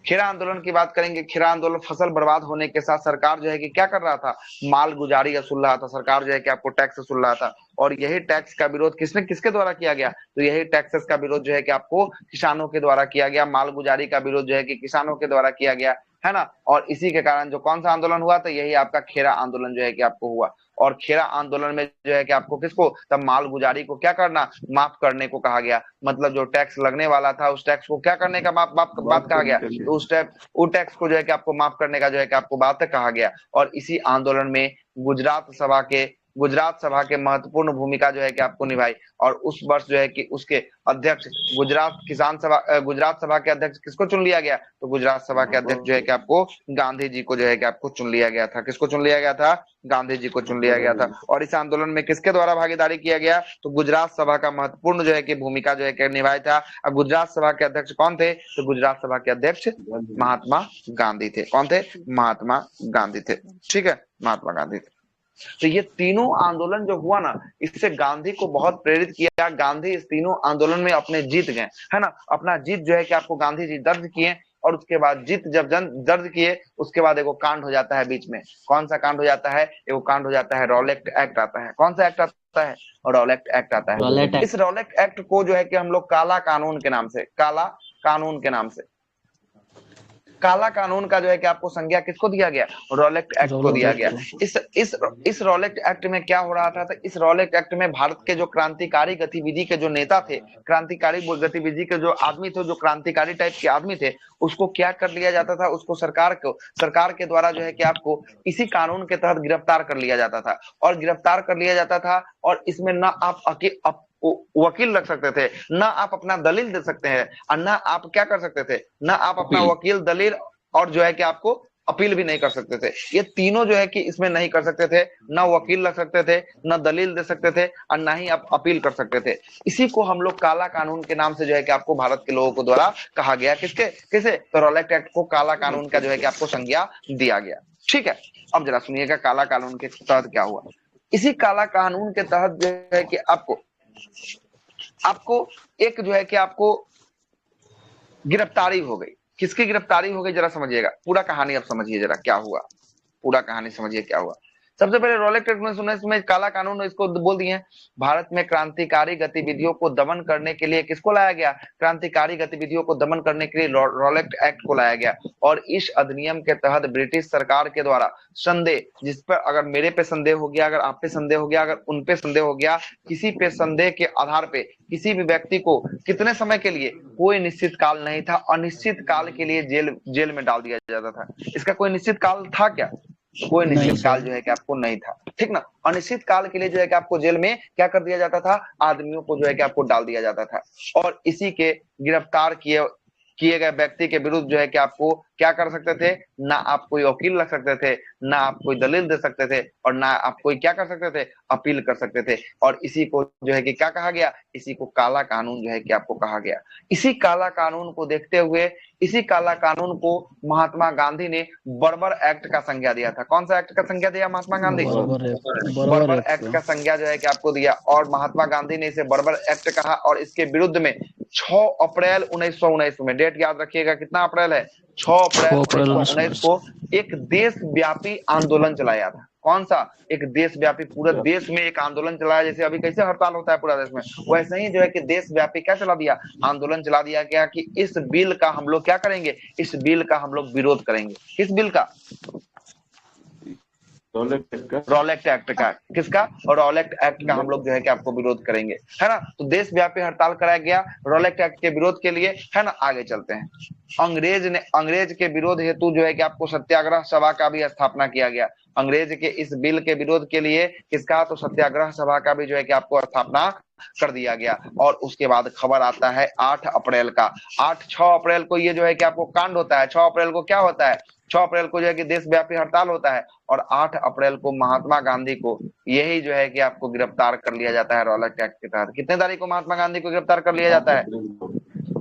खेरा आंदोलन की बात करेंगे। खेरा आंदोलन फसल बर्बाद होने के साथ सरकार जो है कि क्या कर रहा था, माल गुजारी वसूल रहा था। सरकार जो है कि आपको टैक्स वसूल रहा था, और यही टैक्स का विरोध किसके द्वारा किया गया? तो यही टैक्सेस का विरोध जो है कि आपको किसानों के द्वारा किया गया, माल गुजारी का विरोध जो है कि किसानों के द्वारा किया गया, है ना। और इसी के कारण जो कौन सा आंदोलन हुआ था, यही आपका खेरा आंदोलन जो है कि आपको हुआ। और खेरा आंदोलन में जो है कि आपको किसको, तब माल गुजारी को क्या करना, माफ करने को कहा गया। मतलब जो टैक्स लगने वाला था, उस टैक्स को क्या करने का बात कहा गया, तो उस टैक्स को जो है कि आपको माफ करने का जो है कि आपको बात कहा गया। और इसी आंदोलन में गुजरात सभा के महत्वपूर्ण भूमिका जो है कि आपको निभाई। और उस वर्ष जो है कि उसके अध्यक्ष गुजरात सभा के अध्यक्ष किसको चुन लिया गया, तो गुजरात सभा के अध्यक्ष जो है कि आपको गांधी जी को जो है कि आपको चुन लिया गया था। किसको चुन लिया गया था? गांधी जी को चुन लिया गया था। और इस आंदोलन में किसके द्वारा भागीदारी किया गया, तो गुजरात सभा का महत्वपूर्ण जो है कि भूमिका जो है कि निभाया था। अब गुजरात सभा के अध्यक्ष कौन थे, तो गुजरात सभा के अध्यक्ष महात्मा गांधी थे। कौन थे? महात्मा गांधी थे, ठीक है, महात्मा गांधी थे। तो ये तीनों आंदोलन जो हुआ ना, इससे गांधी को बहुत प्रेरित किया। गांधी इस तीनों आंदोलन में अपने जीत गए, है ना। अपना जीत जो है कि आपको गांधी जी दर्ज किए। और उसके बाद जीत जब दर्ज किए, उसके बाद एगो कांड हो जाता है बीच में। कौन सा कांड हो जाता है? एगो कांड हो जाता है, रॉलेट एक्ट आता है। कौन सा एक्ट आता है? रॉलेट एक्ट आता है। इस रॉलेट एक्ट को जो है कि हम लोग काला कानून के नाम से, काला कानून का जो है कि आपको संज्ञा किसको दिया गया? रॉलेट एक्ट को दिया गया। इस रॉलेट एक्ट में क्या हो रहा था? तो इस रॉलेट एक्ट में भारत के जो क्रांतिकारी गतिविधि के जो नेता थे, क्रांतिकारी गतिविधि के जो आदमी थे, जो क्रांतिकारी टाइप के आदमी थे, उसको क्या कर लिया जाता था? उसको सरकार के द्वारा जो है कि आपको इसी कानून के तहत गिरफ्तार कर लिया जाता था। और गिरफ्तार कर लिया जाता था, और इसमें ना आप वकील रख सकते थे, ना आप अपना दलील दे सकते हैं, और ना आप क्या कर सकते थे, ना आप अपना वकील, दलील, और जो है कि आपको अपील भी नहीं कर सकते थे। ये तीनों जो है कि इसमें नहीं कर सकते थे। ना वकील रख सकते थे, ना दलील दे सकते थे, और ना ही आप अपील कर सकते थे। इसी को हम लोग काला कानून के नाम से जो है कि आपको भारत के लोगों को द्वारा कहा गया। किसे? तो रॉलेट एक्ट को काला कानून का जो है कि आपको संज्ञा दिया गया, ठीक है। अब जरा सुनिएगा काला कानून के तहत क्या हुआ। इसी काला कानून के तहत जो है कि आपको एक जो है कि आपको गिरफ्तारी हो गई। किसकी गिरफ्तारी हो गई, जरा समझिएगा। पूरा कहानी अब समझिए जरा क्या हुआ, पूरा कहानी समझिए क्या हुआ। सबसे पहले रॉलेट एक्ट में सुना, इसमें काला कानून इसको बोल दिए। भारत में क्रांतिकारी गतिविधियों को दमन करने के लिए किसको लाया गया? क्रांतिकारी गतिविधियों को दमन करने के लिए रॉलेट एक्ट को लाया गया। और इस अधिनियम के तहत ब्रिटिश सरकार के द्वारा संदेह, जिस पर अगर मेरे पे संदेह हो गया, अगर आप पे संदेह हो गया, अगर उन पे संदेह हो गया, किसी पे संदेह के आधार पे किसी भी व्यक्ति को कितने समय के लिए, कोई निश्चित काल नहीं था, अनिश्चित काल के लिए जेल में डाल दिया जाता था। इसका कोई निश्चित काल था क्या? कोई निश्चित काल जो है कि आपको नहीं था, ठीक ना। अनिश्चित काल के लिए जो है कि आपको जेल में क्या कर दिया जाता था? आदमियों को जो है कि आपको डाल दिया जाता था। और इसी के गिरफ्तार किए गए व्यक्ति के विरुद्ध जो है कि आपको क्या कर सकते थे? ना आप कोई वकील रख सकते थे, ना आप कोई दलील दे सकते थे, और ना आप कोई क्या कर सकते थे? अपील कर सकते थे। और इसी को जो है कि क्या कहा गया? इसी को काला कानून जो है कि आपको कहा गया। इसी काला कानून को देखते हुए, इसी काला कानून को महात्मा गांधी ने बर्बर एक्ट का संज्ञा दिया था। कौन सा एक्ट का संज्ञा दिया महात्मा गांधी? बर्बर एक्ट का संज्ञा जो है कि आपको दिया। और महात्मा गांधी ने इसे बर्बर एक्ट कहा, और इसके विरुद्ध में 6 अप्रैल 1919 में, डेट याद रखिएगा, कितना अप्रैल है, 6 अप्रैल 1919 को एक देशव्यापी आंदोलन चलाया था। कौन सा? एक देशव्यापी, पूरे देश में एक आंदोलन चलाया। जैसे अभी कैसे हड़ताल होता है पूरा देश में, वैसे ही जो है कि देशव्यापी क्या चला दिया, आंदोलन चला दिया गया कि इस बिल का हम लोग क्या करेंगे, इस बिल का हम लोग विरोध करेंगे। किस बिल का? रॉलेट एक्ट का। किसका? और रॉलेट एक्ट का हम लोग जो है कि आपको विरोध करेंगे, है ना। तो देशव्यापी हड़ताल कराया गया रॉलेट एक्ट के विरोध के लिए, है ना। आगे चलते हैं। अंग्रेज के विरोध हेतु जो है कि आपको सत्याग्रह सभा का भी स्थापना किया गया। अंग्रेज के इस बिल के विरोध के लिए किसका? तो सत्याग्रह सभा का भी जो है कि आपको स्थापना कर दिया गया। और उसके बाद खबर आता है 8 अप्रैल का। 6 अप्रैल को ये जो है कि आपको कांड होता है। 6 अप्रैल को क्या होता है? 6 अप्रैल को जो है कि देशव्यापी हड़ताल होता है। और 8 अप्रैल को महात्मा गांधी को यही जो है कि आपको गिरफ्तार कर लिया जाता है रॉलेट एक्ट के तहत। कितने तारीख को महात्मा गांधी को गिरफ्तार कर लिया जाता है?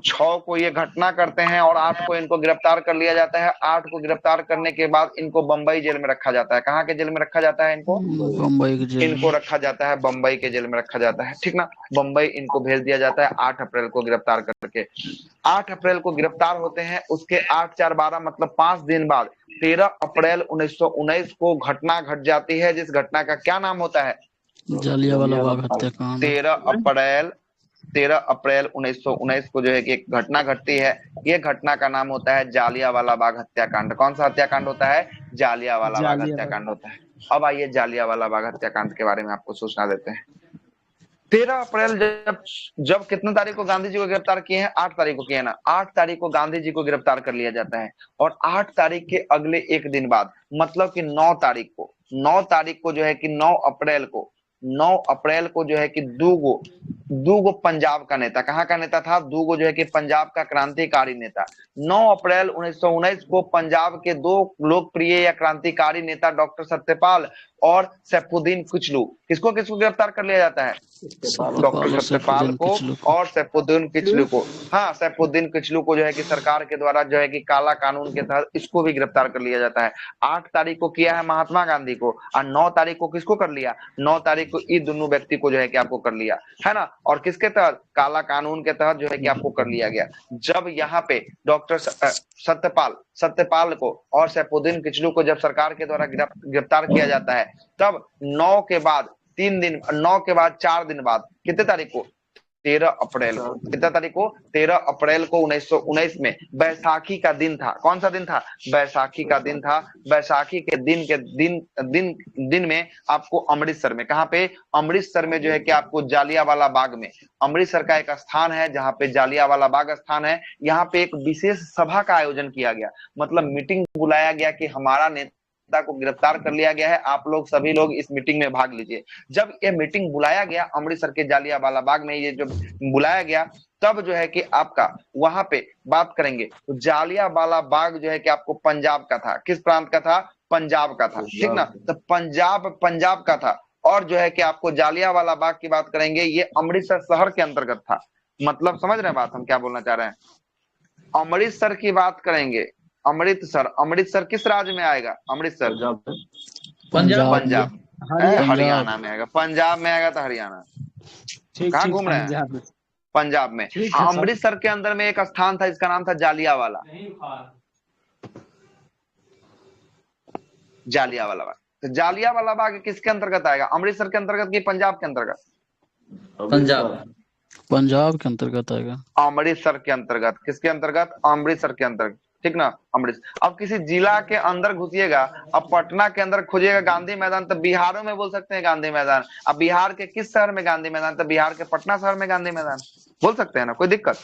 6 को ये घटना करते हैं और 8 को इनको गिरफ्तार कर लिया जाता है। 8 को गिरफ्तार करने के बाद इनको बंबई जेल में रखा जाता है। कहाँ के जेल में रखा जाता है इनको? बम्बई के जेल। इनको रखा जाता है बंबई के जेल में रखा जाता है, ठीक ना। बंबई इनको भेज दिया जाता है 8 अप्रैल को गिरफ्तार करके। 8 अप्रैल को गिरफ्तार होते हैं। उसके 8 4 12 मतलब 5 दिन बाद 13 अप्रैल 1919 को घटना घट जाती है, जिस घटना का क्या नाम होता है? जालियांवाला बाग हत्याकांड। 13 अप्रैल 1919 को जो है कि एक घटना घटती है। ये घटना का नाम होता है जालियांवाला बाग हत्याकांड। कौन सा हत्याकांड होता है? जालियांवाला बाग हत्याकांड होता है। अब आइए जालियांवाला बाग हत्याकांड के बारे में आपको सूचना देते हैं। 13 अप्रैल जब कितने तारीख को गांधी जी को गिरफ्तार किए हैं? 8 तारीख को किए हैं ना। 8 तारीख को गांधी जी को गिरफ्तार कर लिया जाता है। और 8 तारीख के अगले एक दिन बाद मतलब कि 9 तारीख को जो है कि 9 अप्रैल को जो है कि दूगो पंजाब का नेता, कहाँ का नेता था? दूगो जो है कि पंजाब का क्रांतिकारी नेता। 9 अप्रैल 1919 को पंजाब के 2 लोकप्रिय या क्रांतिकारी नेता डॉक्टर सत्यपाल और सैफुद्दीन किचलू, किसको गिरफ्तार कर लिया जाता है? डॉक्टर सत्यपाल को और सैफुद्दीन किचलू को। हाँ, सैफुद्दीन किचलू को जो है कि सरकार के द्वारा जो है कि काला कानून के तहत इसको भी गिरफ्तार कर लिया जाता है। 8 तारीख को किया है महात्मा गांधी को और 9 तारीख को किसको कर लिया? 9 तारीख को ये दोनों व्यक्ति को जो है कि आपको कर लिया, है ना। और किसके तहत? काला कानून के तहत जो है कि आपको कर लिया गया। जब यहाँ पे डॉक्टर सत्यपाल को और सैफुद्दीन किचलू को जब सरकार के द्वारा गिरफ्तार किया जाता है, तब 9 के बाद 4 दिन बाद कितने तारीख को? 13 अप्रैल को। कितना तारीख को? 13 अप्रैल को 1919 में बैसाखी का दिन था। कौन सा दिन था? बैसाखी का दिन था। बैसाखी के दिन में आपको अमृतसर में, कहाँ पे? अमृतसर में जो है कि आपको जालियांवाला बाग में, अमृतसर का एक स्थान है जहाँ पे जालियांवाला बाग स्थान है। यहाँ पे एक विशेष सभा का आयोजन किया गया, मतलब मीटिंग बुलाया गया कि हमारा नेता को गिरफ्तार कर लिया गया है, आप लोग सभी लोग इस मीटिंग में भाग लीजिए। जब ये मीटिंग बुलाया गया अमृतसर के जालियांवाला बाग में, ये जो बुलाया गया, तब जो है कि आपका वहां पे बात करेंगे तो जालियांवाला बाग जो है कि आपको पंजाब का था। किस प्रांत का था? पंजाब का था, ठीक ना। तो पंजाब का था। और जो है कि आपको जालियांवाला बाग की बात करेंगे, ये अमृतसर शहर के अंतर्गत था। मतलब समझ रहे हैं बात हम क्या बोलना चाह रहे हैं? अमृतसर की बात करेंगे। अमृतसर किस राज्य में आएगा? अमृतसर पंजाब हरियाणा में आएगा। पंजाब में आएगा तो हरियाणा। कहाँ घूम रहे हैं? पंजाब में। अमृतसर के अंदर में एक स्थान था, इसका नाम था जालियांवाला बाग। तो जालियांवाला बाग किसके अंतर्गत आएगा? अमृतसर के अंतर्गत कि पंजाब के अंतर्गत? पंजाब के अंतर्गत आएगा। अमृतसर के अंतर्गत। किसके अंतर्गत? अमृतसर के अंतर्गत, ठीक ना। अमृतसर। अब किसी जिला के अंदर घुसिएगा, अब पटना के अंदर खोजिएगा गांधी मैदान, तो बिहारों में बोल सकते हैं गांधी मैदान। अब बिहार के किस शहर में गांधी मैदान? तो बिहार के पटना शहर में गांधी मैदान बोल सकते हैं ना, कोई दिक्कत?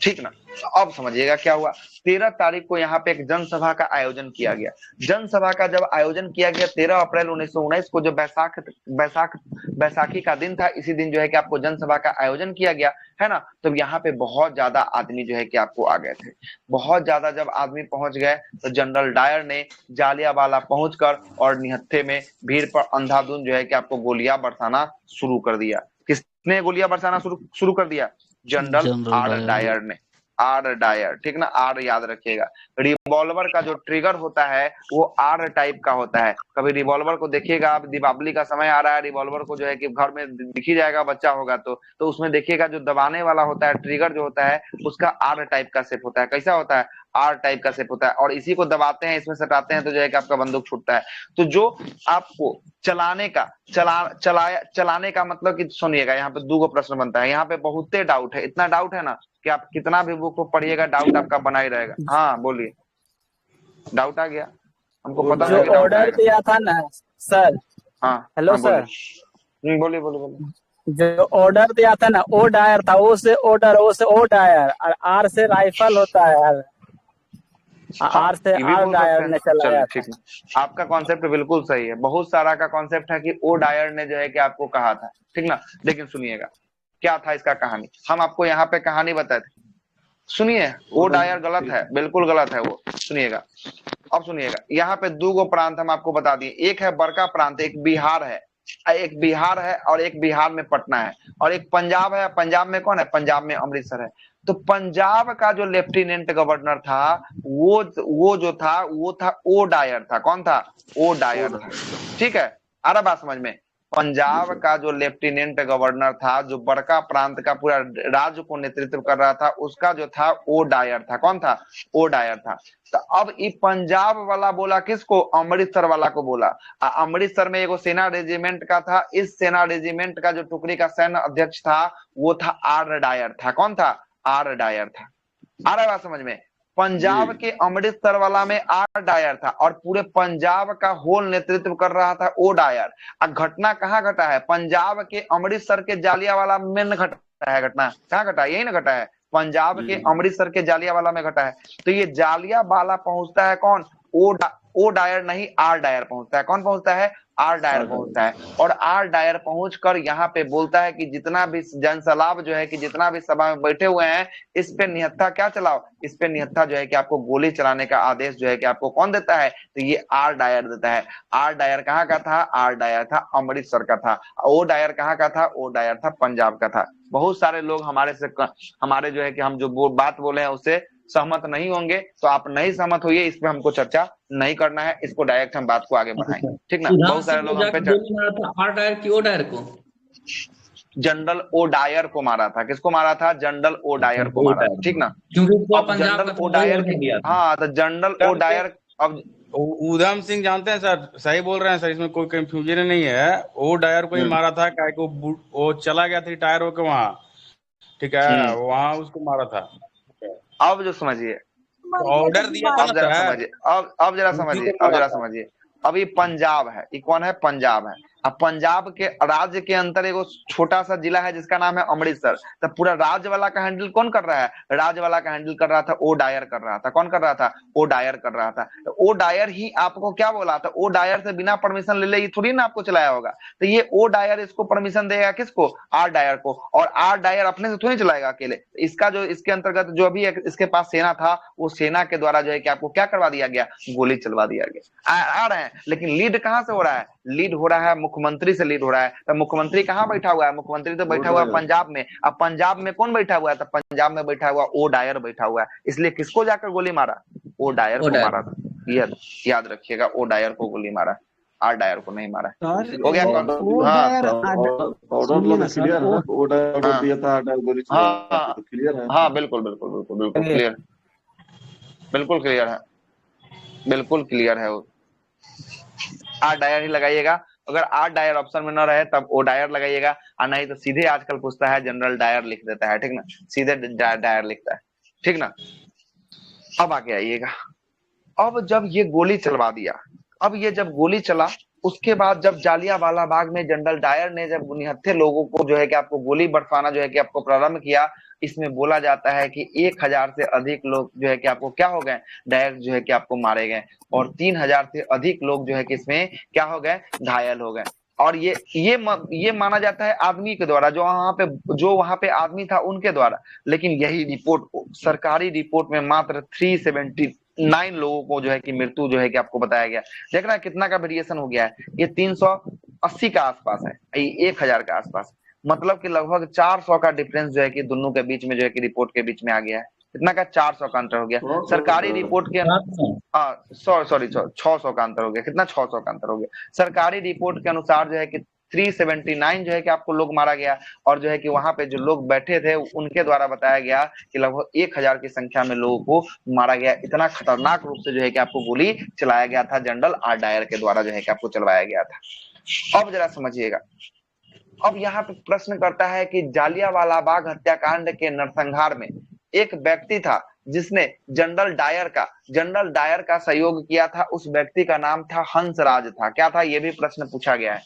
ठीक ना। अब समझिएगा क्या हुआ। 13 तारीख को यहाँ पे एक जनसभा का आयोजन किया गया। जनसभा का जब आयोजन किया गया 13 अप्रैल 1919 को, जो बैसाखी का दिन था, इसी दिन जो है कि आपको जनसभा का आयोजन किया गया, है ना। तो यहाँ पे बहुत ज्यादा आदमी जो है कि आपको आ गए थे। बहुत ज्यादा जब आदमी पहुंच गए तो जनरल डायर ने जालियांवाला पहुंचकर और निहत्थे में भीड़ पर अंधाधुंध जो है कि आपको गोलियां बरसाना शुरू कर दिया। किसने गोलियां बरसाना शुरू कर दिया? जनरल आर डायर ने। आर डायर, ठीक ना, आर याद रखिएगा। रिवॉल्वर का जो ट्रिगर होता है वो आर टाइप का होता है। कभी रिवॉल्वर को देखिएगा आप, दीपावली का समय आ रहा है, रिवॉल्वर को जो है कि घर में दिख ही जाएगा, बच्चा होगा तो उसमें देखिएगा जो दबाने वाला होता है, ट्रिगर जो होता है उसका आर टाइप का शेप होता है। कैसा होता है? आर टाइप का शेप होता है, और इसी को दबाते हैं, इसमें सटाते हैं तो जो है कि आपका बंदूक छूटता है। तो जो आपको चलाने का मतलब कि सुनिएगा, यहाँ पे 2 प्रश्न बनता है, यहाँ पे बहुते डाउट है, इतना डाउट है ना कि आप कितना भी बुक को पढ़िएगा डाउट आपका बना ही रहेगा। हाँ बोलिए, डाउट आ गया? हमको पता है कि जो ऑर्डर दिया था ना सर। हाँ हेलो सर। बोलिए बोलिए। जो ऑर्डर दिया था ना, ओ डायर था, ओ से ऑर्डर, ओ से ओ डायर, और आर से राइफल होता है यार, आर से आर डायर ने चलाया। ठीक है, आपका कॉन्सेप्ट बिल्कुल सही है। बहुत सारा का कॉन्सेप्ट है कि ओ डायर ने जो है कि आपको कहा था, ठीक ना। लेकिन सुनिएगा क्या था इसका कहानी, हम आपको यहाँ पे कहानी बताए थे, सुनिए। ओ डायर गलत है, बिल्कुल गलत है वो, सुनिएगा। अब सुनिएगा, यहाँ पे 2 प्रांत हम आपको बता दिए। एक है बड़का प्रांत, एक बिहार है और एक बिहार में पटना है, और एक पंजाब है। पंजाब में कौन है? पंजाब में अमृतसर है। तो पंजाब का जो लेफ्टिनेंट गवर्नर था वो जो था वो था ओ डायर था। कौन था? ओ डायर था, ठीक है। आ रहा बात समझ में? पंजाब का जो लेफ्टिनेंट गवर्नर था, जो बड़का प्रांत का पूरा राज्य को नेतृत्व कर रहा था, उसका जो था ओ डायर था। कौन था? ओ डायर था। तो अब ये पंजाब वाला बोला किसको? अमृतसर वाला को बोला। अमृतसर में एगो सेना रेजिमेंट का था, इस सेना रेजिमेंट का जो टुकड़ी का सैन्य अध्यक्ष था वो था आर डायर था। कौन था? आर डायर था। आ रहा है बात समझ में? पंजाब के अमृतसर वाला में आर डायर था, और पूरे पंजाब का होल नेतृत्व कर रहा था ओ डायर। अब घटना कहाँ घटा है? पंजाब के अमृतसर के जालियावाला में घटा है। घटना कहाँ घटा है? यही ना घटा है, पंजाब के अमृतसर के जालियावाला में घटा है। तो ये जालियावाला पहुंचता है कौन? ओ डायर नहीं, आर डायर पहुंचता है। कौन पहुंचता है? आर डायर पहुंचता है। और आर डायर पहुंचकर यहाँ पे बोलता है कि जितना भी जनसलाब जो है कि जितना भी सभा में बैठे हुए हैं, इस पे निहत्था क्या चलाओ, इस पे निहत्था जो है कि आपको गोली चलाने का आदेश जो है कि आपको कौन देता है? तो ये आर डायर देता है। आर डायर कहाँ का था? आर डायर था अमृतसर का था। ओ डायर कहाँ का था? ओ डायर था पंजाब का था। बहुत सारे लोग हमारे जो है कि हम जो बात बोले हैं उससे सहमत नहीं होंगे, तो आप नहीं सहमत होइए, इस पे हमको चर्चा नहीं करना है, इसको डायरेक्ट हम बात को आगे बढ़ाएंगे, ठीक ना। बहुत सारे लोग हम पे आर डायर की ओ डायर को, जनरल ओ डायर को मारा था। किसको मारा था? जनरल ओ डायर को मारा था, ठीक ना। क्योंकि अब जनरल ओ डायर की, हाँ, तो जनरल ओ डायर, अब उधम सिंह जानते हैं सर, सही बोल रहे हैं सर, इसमें कोई कंफ्यूजन नहीं है। ओ डायर को ही मारा था, क्या को वो चला गया था रिटायर होकर वहाँ, ठीक है, वहाँ उसको मारा था। अब जो समझिए, ऑर्डर दिया था, अब जरा समझिए, अब जरा समझिए। अब ये पंजाब है, ये कौन है? पंजाब है। अब पंजाब के राज्य के अंदर एक छोटा सा जिला है जिसका नाम है अमृतसर। तो पूरा राज्य वाला का हैंडल कौन कर रहा है? राज्य वाला का हैंडल कर रहा था ओ डायर कर रहा था। कौन कर रहा था? ओ डायर कर रहा था। तो ओ डायर ही आपको क्या बोला था? ओ डायर से बिना परमिशन ले ये थोड़ी ना आपको चलाया होगा। तो ये ओ डायर इसको परमिशन देगा किसको? आर डायर को। और आर डायर अपने से थोड़ी चलाएगा अकेले। इसका जो इसके अंतर्गत जो अभी इसके पास सेना था, वो सेना के द्वारा जो है कि आपको क्या करवा दिया गया? गोली चलवा दिया गया। आ रहे हैं, लेकिन लीड कहाँ से हो रहा है? लीड हो रहा है मुख्यमंत्री से, लीड हो रहा है। तो मुख्यमंत्री कहाँ बैठा हुआ है? मुख्यमंत्री तो बैठा हुआ है पंजाब में। अब पंजाब में कौन बैठा हुआ है? तो पंजाब में बैठा हुआ ओ डायर बैठा हुआ है। इसलिए किसको जाकर गोली मारा? ओ डायर को मारा था। याद रखिएगा, ओ डायर को गोली मारा, आर डायर को नहीं मारा। हो गया? हाँ बिल्कुल बिल्कुल बिल्कुल बिल्कुल क्लियर, बिल्कुल क्लियर है, बिल्कुल क्लियर है। आर डायर ही लगाइएगा। अगर आर डायर ऑप्शन में न रहे तब ओ डायर लगाइएगा, और नहीं तो सीधे आजकल पूछता है जनरल डायर लिख देता है, ठीक ना, सीधे डायर लिखता है, ठीक ना। अब आगे आइएगा। अब जब ये गोली चलवा दिया, अब ये जब गोली चला, उसके बाद जब जालियावाला बाग में जनरल डायर ने जब निहत्थे लोगों को जो है कि आपको गोली बरसाना जो है कि आपको प्रारंभ किया, इसमें बोला जाता है कि 1000 से अधिक लोग जो है कि आपको क्या हो गए? डायरेक्ट जो है कि आपको मारे गए, और 3000 से अधिक लोग जो है कि इसमें क्या हो गए? घायल हो गए। और ये माना जाता है आदमी के द्वारा, जो वहां पे आदमी था उनके द्वारा। लेकिन यही रिपोर्ट, सरकारी रिपोर्ट में मात्र 379 लोगों को जो है कि मृत्यु जो है कि आपको बताया गया। देख रहे हैं कितना का वेरिएशन हो गया है? ये 380 का आसपास है, ये 1000 के आसपास, मतलब कि लगभग 400 का डिफरेंस जो है कि दोनों के बीच में जो है कि रिपोर्ट के बीच में आ गया है। कितना का 400 का अंतर हो गया। सरकारी रिपोर्ट के 600 का अंतर हो गया। कितना 600 का अंतर हो गया। सरकारी रिपोर्ट के अनुसार जो है कि 379 जो है कि आपको लोग मारा गया, और जो है कि वहां पे जो लोग बैठे थे उनके द्वारा बताया गया कि लगभग 1000 की संख्या में लोगों को मारा गया। इतना खतरनाक रूप से जो है कि आपको गोली चलाया गया था, जनरल आर डायर के द्वारा जो है कि आपको चलवाया गया था। अब जरा समझिएगा, अब यहाँ पे प्रश्न करता है कि जालियांवाला बाग हत्याकांड के नरसंहार में एक व्यक्ति था जिसने जनरल डायर का सहयोग किया था। उस व्यक्ति का नाम था हंसराज था। क्या था, ये भी प्रश्न पूछा गया है।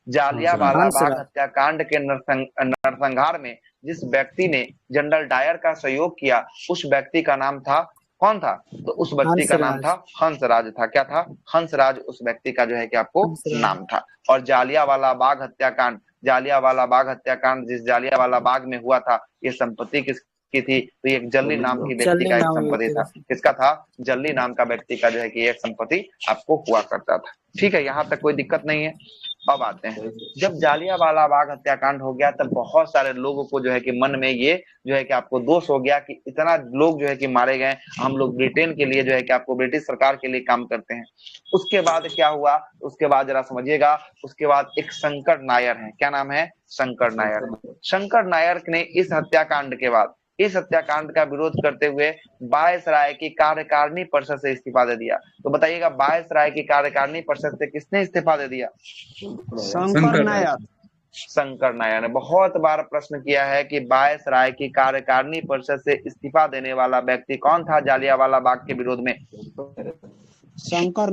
जालियांवाला बाग हत्याकांड के नरसंहार में जिस व्यक्ति ने जनरल डायर का सहयोग किया, उस व्यक्ति का नाम था, कौन था, तो उस व्यक्ति का नाम था हंसराज था। क्या था, हंसराज उस व्यक्ति का जो है कि आपको नाम था। और जालियांवाला बाग हत्याकांड जिस जालियांवाला बाग में हुआ था, ये संपत्ति किसकी थी, तो ये जल्ली नाम की व्यक्ति का एक संपत्ति था। किसका था, जल्ली नाम का व्यक्ति का जो है कि एक संपत्ति आपको हुआ करता था। ठीक है, यहाँ तक कोई दिक्कत नहीं है। अब आते हैं, जब जालियांवाला बाग हत्याकांड हो गया तब बहुत सारे लोगों को जो है कि मन में ये जो है कि आपको दोष हो गया कि इतना लोग जो है कि मारे गए, हम लोग ब्रिटेन के लिए जो है कि आपको ब्रिटिश सरकार के लिए काम करते हैं। उसके बाद क्या हुआ, उसके बाद जरा समझिएगा, उसके बाद एक शंकर नायर है। क्या नाम है, शंकर नायर। शंकर नायर ने इस हत्याकांड का विरोध करते हुए वायसराय की कार्यकारिणी परिषद से इस्तीफा दे दिया। तो बताइएगा, वायसराय की कार्यकारिणी परिषद से किसने इस्तीफा दे दिया, शंकर नायर ने। बहुत बार प्रश्न किया है कि वायसराय की कार्यकारिणी परिषद से इस्तीफा देने वाला व्यक्ति कौन था जालियांवाला बाग के विरोध में, शंकर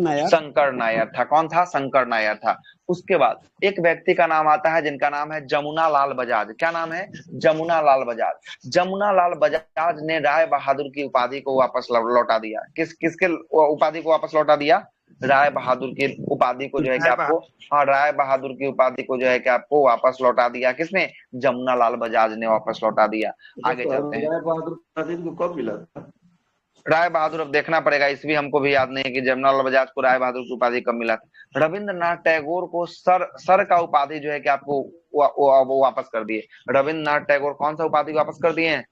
नायर था। कौन था, शंकर नायर था। उसके बाद एक व्यक्ति का नाम आता है जिनका नाम है जमुना लाल बजाज। क्या नाम है, जमुना लाल बजाज। जमुना लाल बजाज ने राय बहादुर की उपाधि को वापस लौटा दिया। किसके उपाधि को वापस लौटा दिया, राय बहादुर की उपाधि को जो है कि आपको, हाँ, राय बहादुर की उपाधि को जो है कि आपको वापस लौटा दिया। किसने, जमुना लाल बजाज ने वापस लौटा दिया। आगे चलते हैं, राय बहादुर को कब मिला था, राय बहादुर अब देखना पड़ेगा, इसलिए हमको भी याद नहीं है कि जमुना लाल बजाज को राय बहादुर की उपाधि कब मिला था। रविंद्रनाथ टैगोर को सर का उपाधि जो है कि आपको वो वापस कर दिए। रविंद्रनाथ टैगोर कौन सा उपाधि वापस कर दिए हैं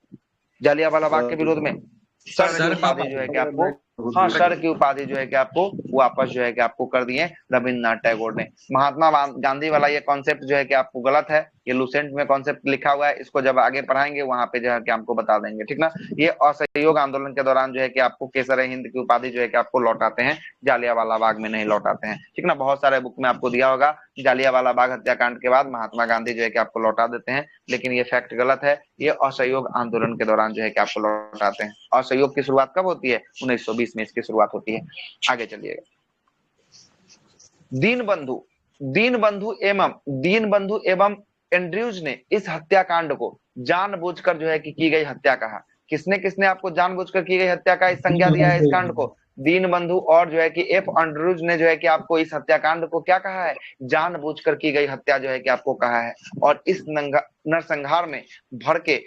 जालियांवाला बाग के विरोध में, सर की उपाधि जो है कि आपको, हाँ, सर की उपाधि जो है कि आपको वापस जो है कि आपको कर दिए रविंद्रनाथ टैगोर ने। महात्मा गांधी वाला ये कॉन्सेप्ट जो है कि आपको गलत है, ये लुसेंट में कॉन्सेप्ट लिखा हुआ है, इसको जब आगे पढ़ाएंगे वहां पे जो है कि हमको बता देंगे, ठीक ना। ये असहयोग आंदोलन के दौरान जो है कि आपको केसर हिंद की उपाधि जो है कि आपको लौटाते हैं, जालियांवाला बाग में नहीं लौटाते हैं, ठीक ना। बहुत सारे बुक में आपको दिया होगा, जालियांवाला बाग हत्याकांड के बाद महात्मा गांधी जो है कि आपको लौटा देते हैं, लेकिन ये फैक्ट गलत है। ये असहयोग आंदोलन के दौरान जो है कि आपको लौटाते हैं। असहयोग की शुरुआत कब होती है, 1920 में इसकी शुरुआत होती है। आगे चलिएगा, दीनबंधु एवं एंड्रयूज ने इस हत्याकांड को जानबूझकर जो है कि की गई हत्या कहा। किसने आपको जानबूझकर की गई हत्या का संज्ञा दिया है इस कांड को, दीनबंधु और जो है कि एफ एंड्रयूज ने जो है कि आपको इस हत्याकांड को क्या कहा है, जानबूझकर की गई हत्या जो है कि आपको कहा है। और इस नरसंहार में भड़के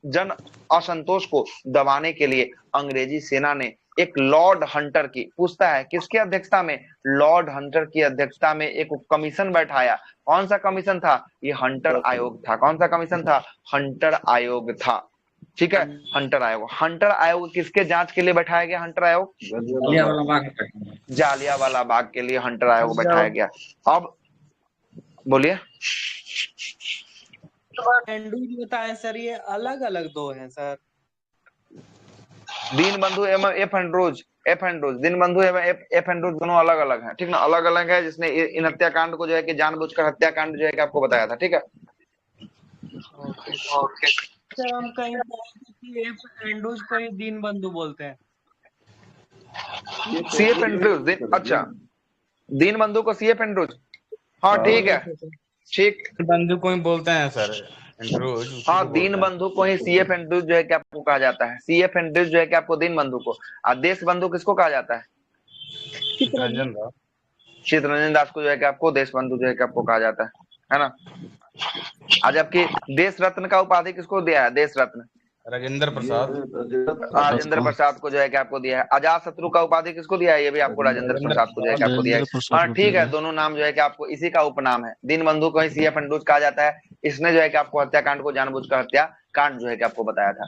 जन असंतोष को दबाने के लिए अंग्रेजी सेना ने एक लॉर्ड हंटर की, पूछता है किसकी अध्यक्षता में, लॉर्ड हंटर की अध्यक्षता में एक कमीशन बैठाया। कौन सा कमीशन था, ये हंटर आयोग था। कौन सा कमीशन था, हंटर आयोग था, ठीक है, हंटर आयोग। हंटर आयोग किसके जांच के लिए बैठाया गया, हंटर आयोग जालियांवाला बाग के लिए हंटर आयोग बैठाया गया। अब बोलिए, एंड्रयूज बताएं सर, ये अलग अलग दो हैं सर, दीनबंधु एवं एफ एंड्रयूज, दीनबंधु एवं एफ एंड्रयूज दोनों अलग अलग हैं, ठीक ना, अलग अलग है। जिसने इन हत्याकांड को जो है कि जानबूझकर हत्याकांड जो है कि आपको बताया था, ठीक है। सर हम कहीं एफ एंड्रयूज को ही दीनबंधु बोलते हैं, सीएफ एंड्रयूज, अच्छा, दीनबंधु को सीएफ एंड्रयूज, हाँ ठीक है, ठीक, बंधु को ही बोलते हैं सर, एंड्रयूज, हाँ, दीनबंधु को ही सीएफ एंड्रयूज जो है कि आपको कहा जाता है। सीएफ एंड्रयूज जो है कि आपको दीनबंधु को, और देशबंधु किसको कहा जाता है, चित्तरंजन दास को जो है कि आपको देशबंधु जो है कि आपको कहा जाता है ना। आज आपकी देश रत्न का उपाधि किसको दिया है, देश रत्न राजेंद्र प्रसाद को जो है कि आपको दिया है। अजात शत्रु का उपाधि किसको दिया है, ये भी आपको राजेंद्र प्रसाद को जो है कि आपको दिया है। हाँ ठीक है, दोनों नाम जो है कि आपको इसी का उपनाम है। दीनबंधु को ही सीएफ एंड्रयूज कहा जाता है, इसने जो है कि आपको हत्याकांड को जानबूझकर हत्या कांड जो है कि आपको बताया था।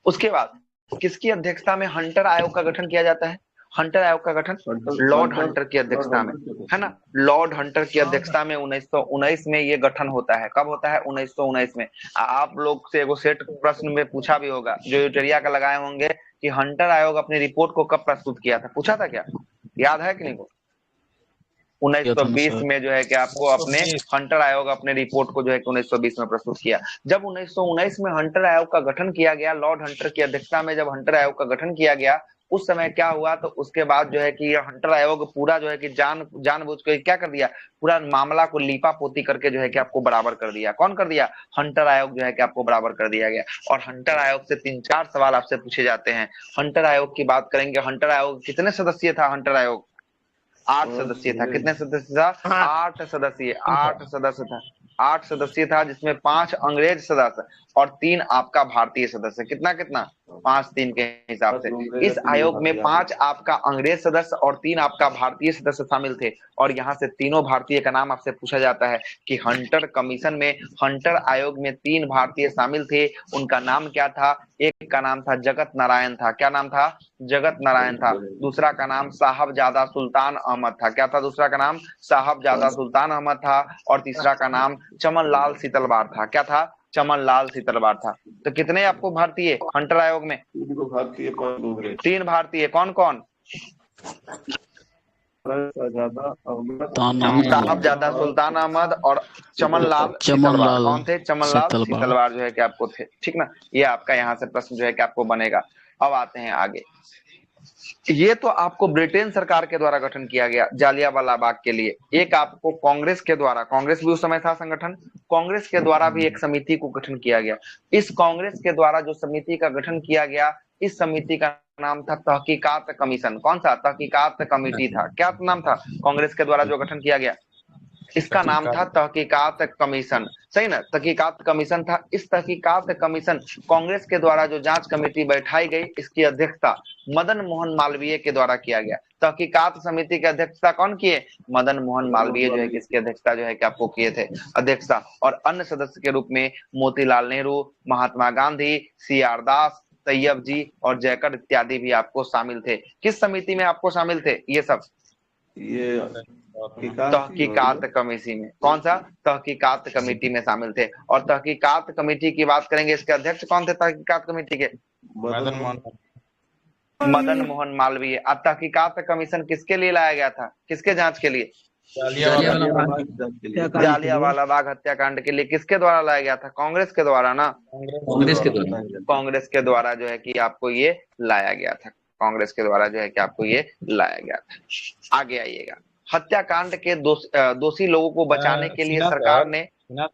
उसके बाद किसकी अध्यक्षता में हंटर आयोग का गठन किया जाता है? हंटर आयोग का गठन लॉर्ड हंटर की अध्यक्षता में, है ना, लॉर्ड हंटर की अध्यक्षता में 1919 में ये गठन होता है। कब होता है? 1919 में। आप लोग से एगो सेट प्रश्न में पूछा भी होगा, जो यूटेरिया का लगाए होंगे, कि हंटर आयोग अपनी रिपोर्ट को कब प्रस्तुत किया था? पूछा था क्या? याद है कि नहीं? 1920 में जो है कि आपको अपने हंटर आयोग अपने रिपोर्ट को जो है कि 1920 में प्रस्तुत किया। जब 1919 में हंटर आयोग का गठन किया गया, लॉर्ड हंटर की अध्यक्षता में जब हंटर आयोग का गठन किया गया, उस समय क्या हुआ? तो उसके बाद जो है कि हंटर आयोग पूरा जो है कि जानबूझ के क्या कर दिया, पूरा मामला को लीपा पोती करके जो है कि आपको बराबर कर दिया। कौन कर दिया? हंटर आयोग जो है कि आपको बराबर कर दिया गया। और हंटर आयोग से 3-4 सवाल आपसे पूछे जाते हैं। हंटर आयोग की बात करेंगे, हंटर आयोग कितने सदस्यीय था? हंटर आयोग 8 सदस्यीय था। कितने सदस्य था? 8 सदस्यीय। 8 सदस्य था। 8 सदस्यीय था, जिसमें 5 अंग्रेज सदस्य और 3 आपका भारतीय सदस्य। कितना कितना? 5-3 के हिसाब से। इस आयोग में 5 आपका अंग्रेज सदस्य और 3 आपका भारतीय सदस्य शामिल थे। और यहाँ से तीनों भारतीय का नाम आपसे पूछा जाता है कि हंटर कमीशन में, हंटर आयोग में 3 भारतीय शामिल थे। उनका नाम क्या था? एक का नाम था जगत नारायण था। क्या नाम था? जगत नारायण था। दूसरा का नाम साहबजादा सुल्तान अहमद था। क्या था दूसरा का नाम? साहबजादा सुल्तान अहमद था। और तीसरा का नाम चमन लाल शीतलवार था। क्या था? चमन लाल शीतलवार था। तो कितने आपको भारतीय हंटर आयोग में? 3 भारतीय। कौन कौन? साहबजादा सुल्तान अहमद और चमन लाल शीतलवार। कौन थे? चमन लाल शीतलवार जो है कि आपको थे। ठीक ना, ये आपका यहाँ से प्रश्न जो है कि आपको बनेगा। अब आते हैं आगे। ये तो आपको ब्रिटेन सरकार के द्वारा गठन किया गया जालियांवाला बाग के लिए। एक आपको कांग्रेस के द्वारा, कांग्रेस भी उस समय था संगठन, कांग्रेस के द्वारा भी एक समिति को गठन किया गया। इस कांग्रेस के द्वारा जो समिति का गठन किया गया, इस समिति का नाम था तहकीकात कमीशन। कौन सा? तहकीकात कमेटी था। क्या नाम था कांग्रेस के द्वारा जो गठन किया गया? इसका नाम था तहकीकात कमीशन। सही ना, तहकीकात कमीशन था। इस तहकीकात कमीशन कांग्रेस के द्वारा जो जांच कमेटी बैठाई गई, इसकी अध्यक्षता मदन मोहन मालवीय के द्वारा किया गया। तहकीकात समिति की अध्यक्षता कौन किए? मदन मोहन मालवीय जो है कि इसकी अध्यक्षता जो है कि आपको किए थे अध्यक्षता। और अन्य सदस्य के रूप में मोतीलाल नेहरू, महात्मा गांधी, CR दास, तैयब जी और जयकर इत्यादि भी आपको शामिल थे। किस समिति में आपको शामिल थे ये सब? ये तहकीकात कमेटी में। कौन सा? तहकीकात कमेटी में शामिल थे। और तहकीकात कमेटी की बात करेंगे, इसके अध्यक्ष कौन थे तहकीकात कमेटी के? मदन मोहन मालवीय। तहकीकात कमीशन किसके लिए लाया गया था? किसके जांच के लिए? जालियांवाला बाग हत्याकांड के लिए। किसके द्वारा लाया गया था? कांग्रेस के द्वारा ना? कांग्रेस के द्वारा। कांग्रेस के द्वारा जो है कि आपको ये लाया गया था। कांग्रेस के द्वारा जो है कि आपको ये लाया गया था। आगे आइएगा। हत्याकांड के दोषी लोगों को बचाने के लिए सरकार ने,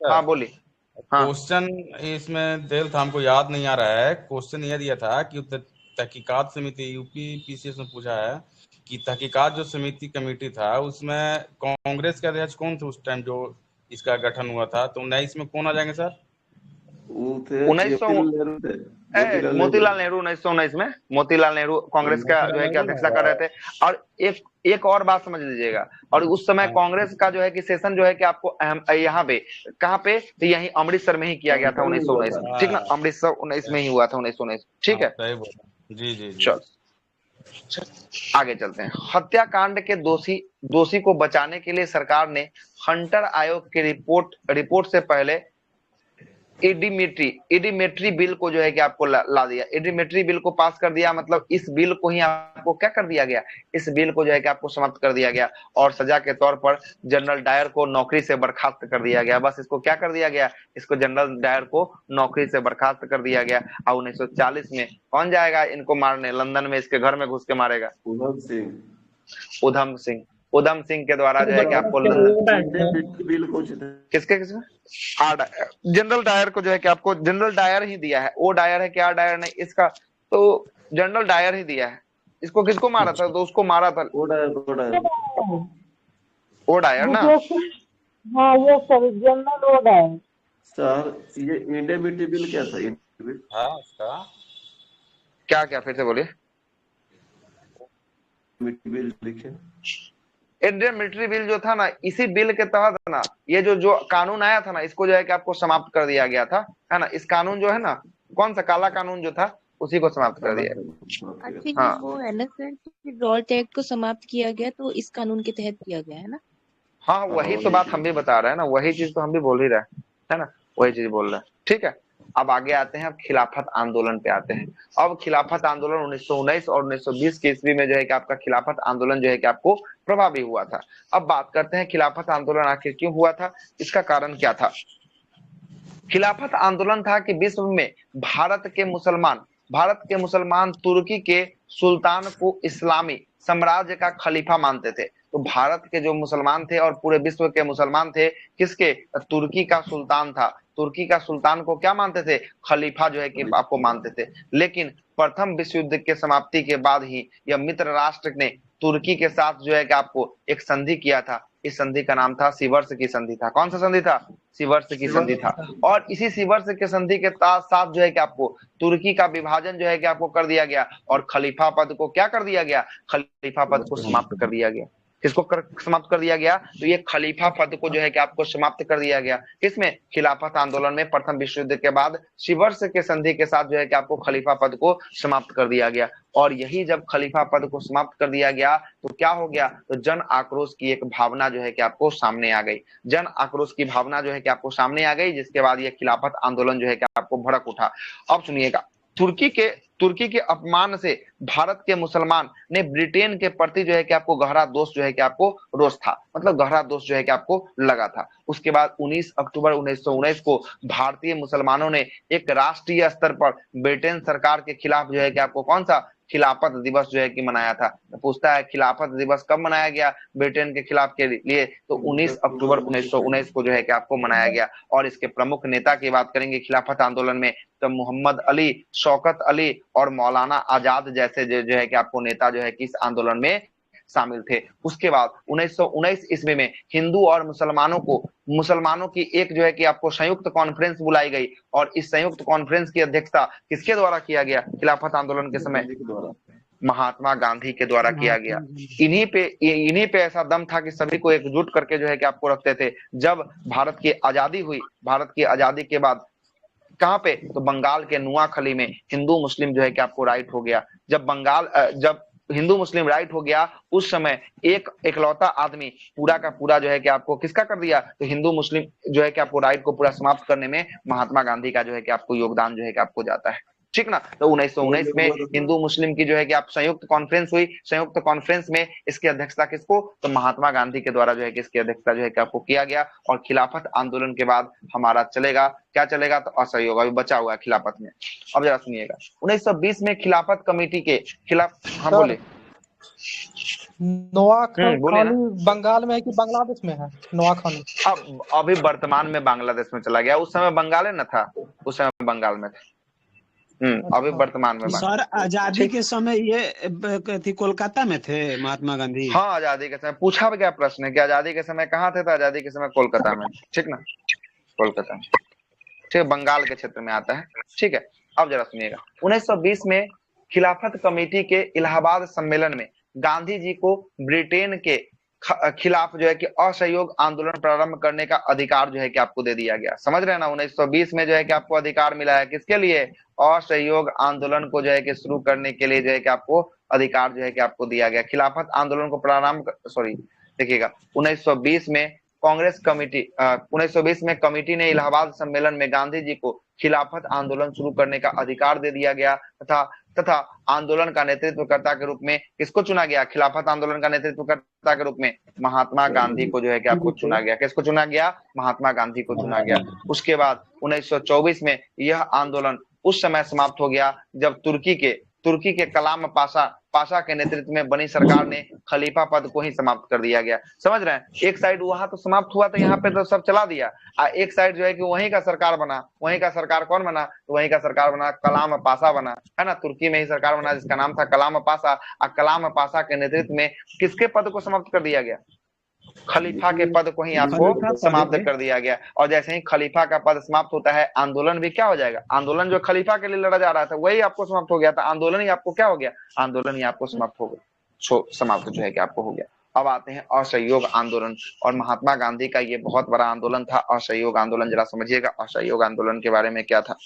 हाँ बोली। क्वेश्चन इसमें दिल था, हमको याद नहीं आ रहा है। क्वेश्चन यह दिया था कि तहकीकात समिति UP PCS में पूछा है कि तहकीकात जो समिति कमेटी था, उसमें कांग्रेस के अध्यक्ष कौन थे उस टाइम जो इसका गठन हुआ था? तो 19 में कौन आ जाएंगे सर? मोतीलाल नेहरू। 1919 में मोतीलाल नेहरू कांग्रेस का जो है कि अध्यक्षता कर रहे थे। और एक और बात समझ लीजिएगा, और उस समय कांग्रेस का जो है कि सेशन जो है कि आपको यहाँ पे कहाँ पे? तो यही अमृतसर में ही किया गया था 1919 में। ठीक ना, अमृतसर 19 में ही हुआ था 1919। ठीक है, जी जी। चल आगे चलते हैं। हत्याकांड के दोषी को बचाने के लिए सरकार ने हंटर आयोग की रिपोर्ट से पहले एडिमेट्री बिल को जो है कि आपको ला दिया। एडिमेट्री बिल को पास कर दिया, मतलब इस बिल को ही आपको क्या कर दिया गया? इस बिल को जो है कि आपको समाप्त कर दिया गया। और सजा के तौर पर जनरल डायर को नौकरी से बर्खास्त कर दिया गया। बस इसको क्या कर दिया गया? इसको जनरल डायर को नौकरी से बर्खास्त कर दिया गया। और 1940 में कौन जाएगा इनको मारने? लंदन में इसके घर में घुस के मारेगा उधम सिंह के द्वारा जो है कि आपको किसके जनरल डायर को जो है कि आपको जनरल डायर ही दिया है। ओ डायर है क्या? डायर नहीं, इसका तो जनरल डायर ही दिया है। इसको किसको मारा था? तो उसको मारा था ओ डायर ना। हाँ ये sir general O Dyer. Sir ये इंडेमिटी बिल क्या था? हाँ उसका क्या फिर से बोलिए। बिल लिखे इंडियन मिलिट्री बिल जो था ना, इसी बिल के तहत ना ये जो कानून आया था ना, इसको जो है कि आपको समाप्त कर दिया गया था, है ना। इस कानून जो है ना, कौन सा काला कानून जो था, उसी को समाप्त कर दिया। अच्छा, हाँ वो है ना सर, रॉल्ट एक्ट को समाप्त किया गया तो इस कानून के तहत किया गया है ना। हाँ, वही तो बात हम भी बता रहे हैं ना, वही चीज तो हम भी बोल ही रहे हैं ना, वही चीज बोल रहे हैं। ठीक है, अब आगे आते हैं, अब खिलाफत आंदोलन पे आते हैं। अब खिलाफत आंदोलन 1919 और 1920 की ईस्वी में जो है कि आपका खिलाफत आंदोलन जो है कि आपको प्रभावी हुआ था। अब बात करते हैं खिलाफत आंदोलन आखिर क्यों हुआ था, इसका कारण क्या था। खिलाफत आंदोलन था कि विश्व में भारत के मुसलमान तुर्की के सुल्तान को इस्लामी साम्राज्य का खलीफा मानते थे। तो भारत के जो मुसलमान थे और पूरे विश्व के मुसलमान थे, किसके, तुर्की का सुल्तान था। तुर्की का सुल्तान को क्या मानते थे, खलीफा जो है कि आपको मानते थे। लेकिन प्रथम विश्व युद्ध के समाप्ति के बाद ही यह मित्र राष्ट्र ने तुर्की के साथ जो है कि आपको एक संधि किया था। इस संधि का नाम था सिवर्स की संधि था। कौन सा संधि था, सिवर्स की संधि था। और इसी सिवर्स के संधि के साथ जो है कि आपको तुर्की का विभाजन जो है कि आपको कर दिया गया और खलीफा पद को क्या कर दिया गया, खलीफा पद को समाप्त कर दिया गया। किसको समाप्त कर दिया गया, तो ये खलीफा पद को जो है कि आपको समाप्त कर दिया गया। किसमें, खिलाफत आंदोलन में प्रथम विश्व युद्ध के बाद सिवर्स के संधि के साथ जो है कि आपको खलीफा पद को समाप्त कर दिया गया। और यही जब खलीफा पद को समाप्त कर दिया गया तो क्या हो गया, तो जन आक्रोश की एक भावना जो है कि आपको सामने आ गई। जन आक्रोश की भावना जो है कि आपको सामने आ गई, जिसके बाद ये खिलाफत आंदोलन जो है कि आपको भड़क उठा। अब सुनिएगा, तुर्की के अपमान से भारत के मुसलमान ने ब्रिटेन के प्रति जो है कि आपको गहरा दोष जो है कि आपको रोष था, मतलब गहरा दोष जो है कि आपको लगा था। उसके बाद 19 अक्टूबर 1919 को भारतीय मुसलमानों ने एक राष्ट्रीय स्तर पर ब्रिटेन सरकार के खिलाफ जो है कि आपको कौन सा खिलाफत दिवस जो है कि मनाया था। तो पूछता है खिलाफत दिवस कब मनाया गया ब्रिटेन के खिलाफ के लिए, तो 19 अक्टूबर 1919 को जो है कि आपको मनाया गया। और इसके प्रमुख नेता की बात करेंगे खिलाफत आंदोलन में, तो मोहम्मद अली, शौकत अली और मौलाना आजाद जैसे जो है कि आपको नेता जो है कि इस आंदोलन में शामिल थे। उसके बाद 1919 ईस्वी में हिंदू और मुसलमानों की एक जो है कि आपको संयुक्त कॉन्फ्रेंस बुलाई गई और इस संयुक्त कॉन्फ्रेंस की अध्यक्षता किसके द्वारा किया गया, खिलाफत आंदोलन के समय महात्मा गांधी के द्वारा किया गया। इन्हीं पे ऐसा दम था कि सभी को एकजुट करके जो है कि आपको रखते थे। जब भारत की आजादी हुई, भारत की आजादी के बाद कहां पे, तो बंगाल के नुआखली में हिंदू मुस्लिम जो है कि आपको राइट हो गया। जब हिंदू मुस्लिम राइट हो गया, उस समय एक इकलौता आदमी पूरा का पूरा जो है कि आपको किसका कर दिया, तो हिंदू मुस्लिम जो है कि आपको राइट को पूरा समाप्त करने में महात्मा गांधी का जो है कि आपको योगदान जो है कि आपको जाता है। ठीक ना। तो 1919 में हिंदू मुस्लिम की जो है कि आप संयुक्त कॉन्फ्रेंस हुई। संयुक्त कॉन्फ्रेंस में इसकी अध्यक्षता किसको, तो महात्मा गांधी के द्वारा जो है कि इसकी अध्यक्षता जो है कि आपको किया गया। और खिलाफत आंदोलन के बाद हमारा चलेगा क्या, चलेगा तो असहयोग अभी बचा हुआ है खिलाफत में। अब जरा सुनिएगा, 1920 में खिलाफत कमेटी के खिलाफ, हाँ बोले, नोआखाली बंगाल में है कि बांग्लादेश में है नोआखाली? अब अभी वर्तमान में बांग्लादेश में चला गया, उस समय बंगाल न था, उस समय बंगाल में था। अभी वर्तमान में सर आजादी के समय ये थी कोलकाता में थे महात्मा गांधी? हाँ, आजादी के समय पूछा गया प्रश्न है कि आजादी के समय कहाँ थे, तो आजादी के समय कोलकाता में। ठीक ना, कोलकाता में, ठीक, बंगाल के क्षेत्र में आता है। ठीक है, अब जरा सुनिएगा, 1920 में खिलाफत कमेटी के इलाहाबाद सम्मेलन में गांधी जी को ब्रिटेन के खिलाफ जो है कि असहयोग आंदोलन प्रारंभ करने का अधिकार जो है कि आपको दे दिया गया। समझ रहे हैं ना, 1920 में जो है कि आपको अधिकार मिला है किसके लिए, असहयोग आंदोलन को जो है कि शुरू करने के लिए जो है कि आपको अधिकार जो है कि आपको दिया गया। खिलाफत आंदोलन को देखिएगा 1920 में कांग्रेस कमेटी 1920 में कमेटी ने इलाहाबाद सम्मेलन में गांधी जी को खिलाफत आंदोलन शुरू करने का अधिकार दे दिया गया तथा आंदोलन का नेतृत्वकर्ता के रूप में किसको चुना गया, खिलाफत आंदोलन का नेतृत्वकर्ता के रूप में महात्मा गांधी को जो है कि आपको चुना गया। किसको चुना गया, महात्मा गांधी को चुना गया। उसके बाद 1924 में यह आंदोलन उस समय समाप्त हो गया जब तुर्की के कलाम पाशा के नेतृत्व में बनी सरकार ने खलीफा पद को ही समाप्त कर दिया गया। समझ रहे हैं, एक साइड वहां तो समाप्त हुआ, तो यहाँ पे तो सब चला दिया, एक साइड जो है कि वहीं का सरकार बना। वहीं का सरकार कौन बना, तो वहीं का सरकार बना कलाम पाशा बना, है ना। तुर्की में ही सरकार बना जिसका नाम था कलाम पाशा। कलाम पाशा के नेतृत्व में किसके पद को समाप्त कर दिया गया, खलीफा के पद को ही आपको समाप्त कर दिया गया। और जैसे ही खलीफा का पद समाप्त होता है, आंदोलन भी क्या हो जाएगा, आंदोलन जो खलीफा के लिए लड़ा जा रहा था वही आपको समाप्त हो गया था। आंदोलन ही आपको क्या हो गया, आंदोलन ही आपको समाप्त हो गया, समाप्त जो है कि आपको हो गया। अब आते हैं असहयोग आंदोलन। और महात्मा गांधी का ये बहुत बड़ा आंदोलन था असहयोग आंदोलन। जरा समझिएगा असहयोग आंदोलन के बारे में क्या था।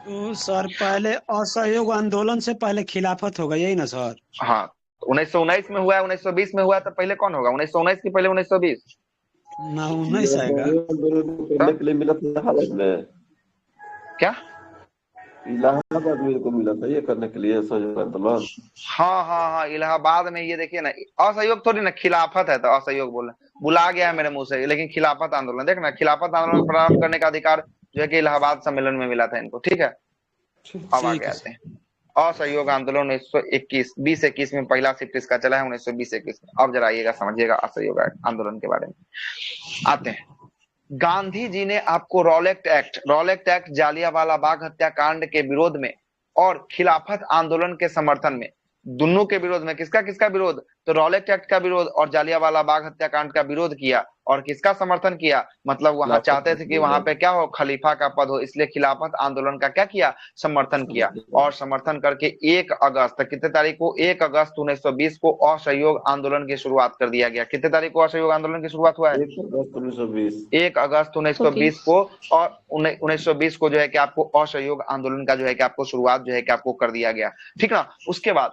तो सर पहले असहयोग आंदोलन से पहले खिलाफत होगा, यही ना सर? हाँ, 1919 में हुआ है, 1920 में हुआ है, तो पहले कौन होगा? 1919 की पहले 1920 ना 19 आएगा। करने के लिए मिला था हालत में, क्या? इलाहाबाद में को मिला था ये करने के लिए सहयोग आंदोलन। हाँ हाँ हाँ, इलाहाबाद में। ये देखिए ना, असहयोग थोड़ी ना, खिलाफत है, तो असहयोग बोले बुला गया है मेरे मुंह से, लेकिन खिलाफत आंदोलन। देखना, खिलाफत आंदोलन प्रारंभ करने का अधिकार जो है कि इलाहाबाद सम्मेलन में मिला था इनको। ठीक है, अब आगे आते हैं असहयोग आंदोलन 1921 20-21 में पहला शिफ्ट इसका चला है 1920-21 में। अब जरा आइएगा, समझिएगा असहयोग आंदोलन के बारे में। आते हैं, गांधी जी ने आपको रॉलेक्ट एक्ट जालियांवाला बाग हत्याकांड के विरोध में और खिलाफत आंदोलन के समर्थन में, दोनों के विरोध में, किसका किसका विरोध? तो रॉलेक्ट एक्ट का विरोध और जालियांवाला बाग हत्याकांड का विरोध किया। और किसका समर्थन किया? मतलब वहां चाहते थे कि वहां पे क्या हो, खलीफा का पद हो, इसलिए खिलाफत आंदोलन का क्या किया? समर्थन किया। और समर्थन करके 1 अगस्त, कितने तारीख को? 1 अगस्त 1920 को असहयोग आंदोलन की शुरुआत कर दिया गया। कितने तारीख को असहयोग आंदोलन की शुरुआत हुआ है? 1 अगस्त 1920 को। और 1920 को जो है कि आपको असहयोग आंदोलन का जो है कि आपको शुरुआत जो है कि आपको कर दिया गया। ठीक ना। उसके बाद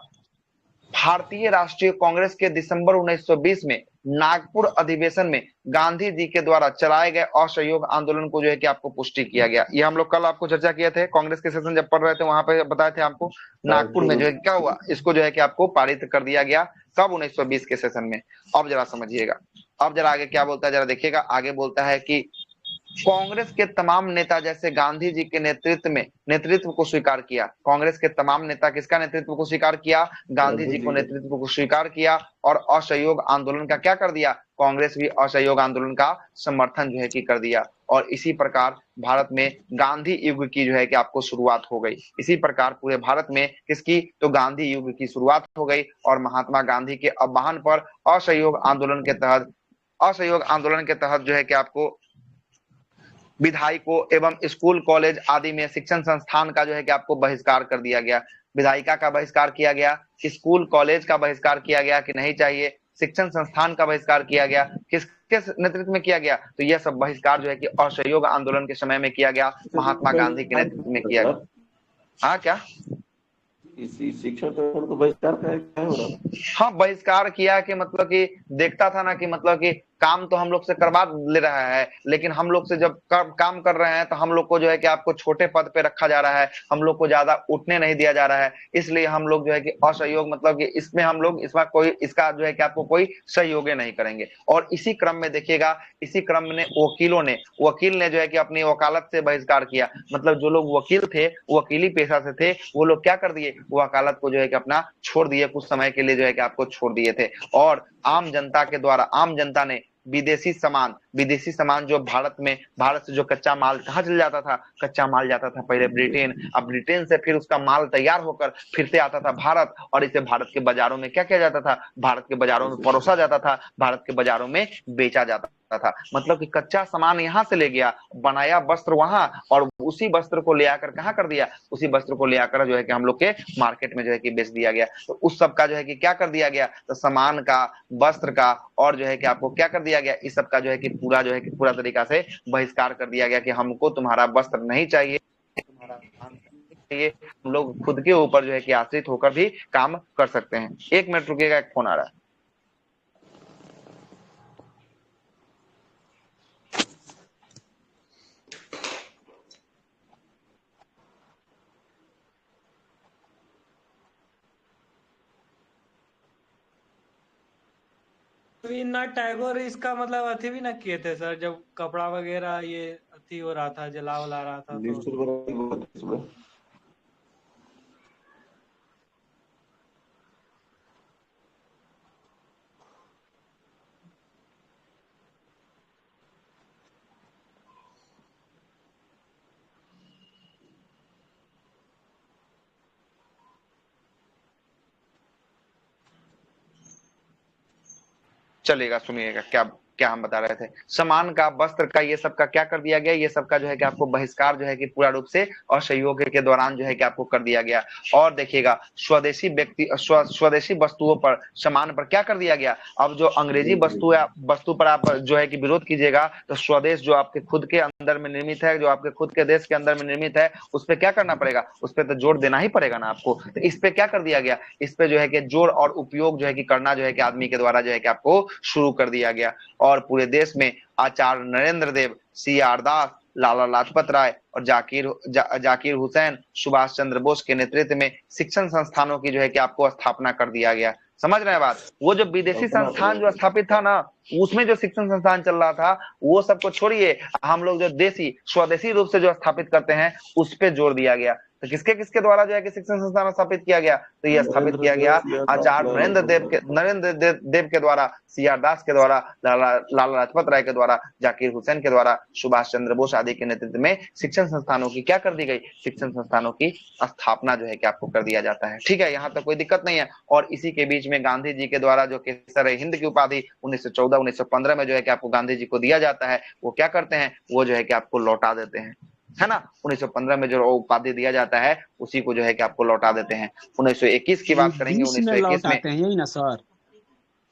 भारतीय राष्ट्रीय कांग्रेस के दिसंबर 1920 में नागपुर अधिवेशन में गांधी जी के द्वारा चलाए गए असहयोग आंदोलन को जो है कि आपको पुष्टि किया गया। ये हम लोग कल आपको चर्चा किए थे, कांग्रेस के सेशन जब पढ़ रहे थे वहां पे बताए थे आपको। नागपुर में जो है क्या हुआ, इसको जो है कि आपको पारित कर दिया गया। कब? 1920 के सेशन में। अब जरा समझिएगा, अब जरा आगे क्या बोलता है, जरा देखिएगा। आगे बोलता है कि कांग्रेस के तमाम नेता जैसे गांधी जी के नेतृत्व को स्वीकार किया। कांग्रेस के तमाम नेता किसका नेतृत्व को स्वीकार किया? गांधी जी को नेतृत्व को स्वीकार किया। और असहयोग आंदोलन का क्या कर दिया? कांग्रेस भी असहयोग आंदोलन का समर्थन जो है कि कर दिया। और इसी प्रकार भारत में गांधी युग की जो है कि आपको शुरुआत हो गई। इसी प्रकार पूरे भारत में किसकी? तो गांधी युग की शुरुआत हो गई। और महात्मा गांधी के आह्वान पर असहयोग आंदोलन के तहत जो है कि आपको विधायकों एवं स्कूल कॉलेज आदि में शिक्षण संस्थान का जो है कि आपको बहिष्कार कर दिया गया। विधायिका का बहिष्कार किया गया, स्कूल कॉलेज का बहिष्कार किया गया कि नहीं चाहिए, शिक्षण संस्थान का बहिष्कार किया गया। किसके नेतृत्व में किया गया? तो यह सब बहिष्कार जो है कि असहयोग आंदोलन के समय में किया गया, महात्मा गांधी के नेतृत्व में किया गया। हाँ, क्या? इसी शिक्षण को बहिष्कार क्या हो रहा? हाँ, बहिष्कार किया कि मतलब कि देखता था ना कि मतलब कि काम तो हम लोग से करवा ले रहा है, लेकिन हम लोग से जब काम कर रहे हैं तो हम लोग को जो है कि आपको छोटे पद पे रखा जा रहा है, हम लोग को ज्यादा उठने नहीं दिया जा रहा है। इसलिए हम लोग जो है कि असहयोग, मतलब कि इसमें हम लोग इसका जो है कि आपको कोई सहयोग नहीं करेंगे। और इसी क्रम में देखिएगा, इसी क्रम में वकील ने जो है कि अपनी वकालत से बहिष्कार किया। मतलब जो लोग वकील थे, वकीली पेशा से थे, वो लोग क्या कर दिए? वकालत को जो है कि अपना छोड़ दिए, कुछ समय के लिए जो है कि आपको छोड़ दिए थे। और आम जनता ने विदेशी सामान जो भारत से जो कच्चा माल कहाँ चल जाता था? कच्चा माल जाता था पहले ब्रिटेन, अब ब्रिटेन से फिर उसका माल तैयार होकर फिर से आता था भारत। और इसे भारत के बाजारों में क्या किया जाता था? भारत के बाजारों में परोसा जाता था, भारत के बाजारों में बेचा जाता था। मतलब कि कच्चा सामान यहाँ से ले गया, बनाया वस्त्र वहां, और उसी वस्त्र को ले आकर कहाँ कर दिया? उसी वस्त्र को ले आकर जो है कि हम लोग के मार्केट में जो है कि बेच दिया गया। तो उस सब का जो है कि क्या कर दिया गया? तो सामान का, वस्त्र का, और जो है कि आपको क्या कर दिया गया? इस सब का जो है कि पूरा तरीका से बहिष्कार कर दिया गया कि हमको तुम्हारा वस्त्र नहीं चाहिए, तुम्हारा सामान चाहिए, हम लोग खुद के ऊपर जो है कि आश्रित होकर भी काम कर सकते हैं। 1 मिनट रुकिएगा, एक फोन आ रहा है। रविन्द्रनाथ टैगोर इसका मतलब अथी भी ना किए थे सर, जब कपड़ा वगैरह ये अथी हो रहा था, जला वला रहा था तो। चलेगा, सुनिएगा क्या क्या हम बता रहे थे, सामान का, वस्त्र का, ये सब का क्या कर दिया गया, ये सब का जो है कि आपको बहिष्कार जो है कि पूरा रूप से असहयोग के दौरान जो है कि आपको कर दिया गया। और देखिएगा स्वदेशी स्वदेशी वस्तुओं पर, सामान पर क्या कर दिया गया, अब जो अंग्रेजी वस्तु पर आप जो है कि विरोध कीजिएगा तो स्वदेश जो आपके खुद के अंदर में निर्मित है, जो आपके खुद के देश के अंदर में निर्मित है, उस पर क्या करना पड़ेगा, उस पर तो जोर देना ही पड़ेगा ना आपको। तो इस पे क्या कर दिया गया, इस पे जो है कि जोर और उपयोग जो है कि करना जो है कि आदमी के द्वारा जो है कि आपको शुरू कर दिया गया। और पूरे देश में आचार्य नरेंद्र देव, CR दास, लाला लाजपत राय और जाकिर हुसैन, सुभाष चंद्र बोस के नेतृत्व में शिक्षण संस्थानों की जो है कि आपको स्थापना कर दिया गया। समझ रहे हैं बात, वो जो विदेशी संस्थान जो स्थापित था ना, उसमें जो शिक्षण संस्थान चल रहा था वो सबको छोड़िए, हम लोग जो देसी स्वदेशी रूप से जो स्थापित करते हैं उस पे जोर दिया गया। तो किसके किसके द्वारा जो है कि शिक्षण संस्थान स्थापित किया गया, तो ये स्थापित किया गया आचार्य नरेंद्र देव के द्वारा, CR दास के द्वारा, लाला लाजपत राय के द्वारा, जाकिर हुसैन के द्वारा, सुभाष चंद्र बोस आदि के नेतृत्व में शिक्षण संस्थानों की क्या कर दी गई, शिक्षण संस्थानों की स्थापना जो है कि आपको कर दिया जाता है। ठीक है, यहाँ तक कोई दिक्कत नहीं है। और इसी के बीच में गांधी जी के द्वारा जो केसर हिंद की उपाधि 1914-1915 में जो है कि आपको गांधी जी को दिया जाता है, वो क्या करते हैं, वो जो है कि आपको लौटा देते हैं, है ना। 1915 में जो उपाधि दिया जाता है उसी को जो है कि आपको लौटा देते हैं। 1921 की बात करेंगे, 1921 में यही ना सर,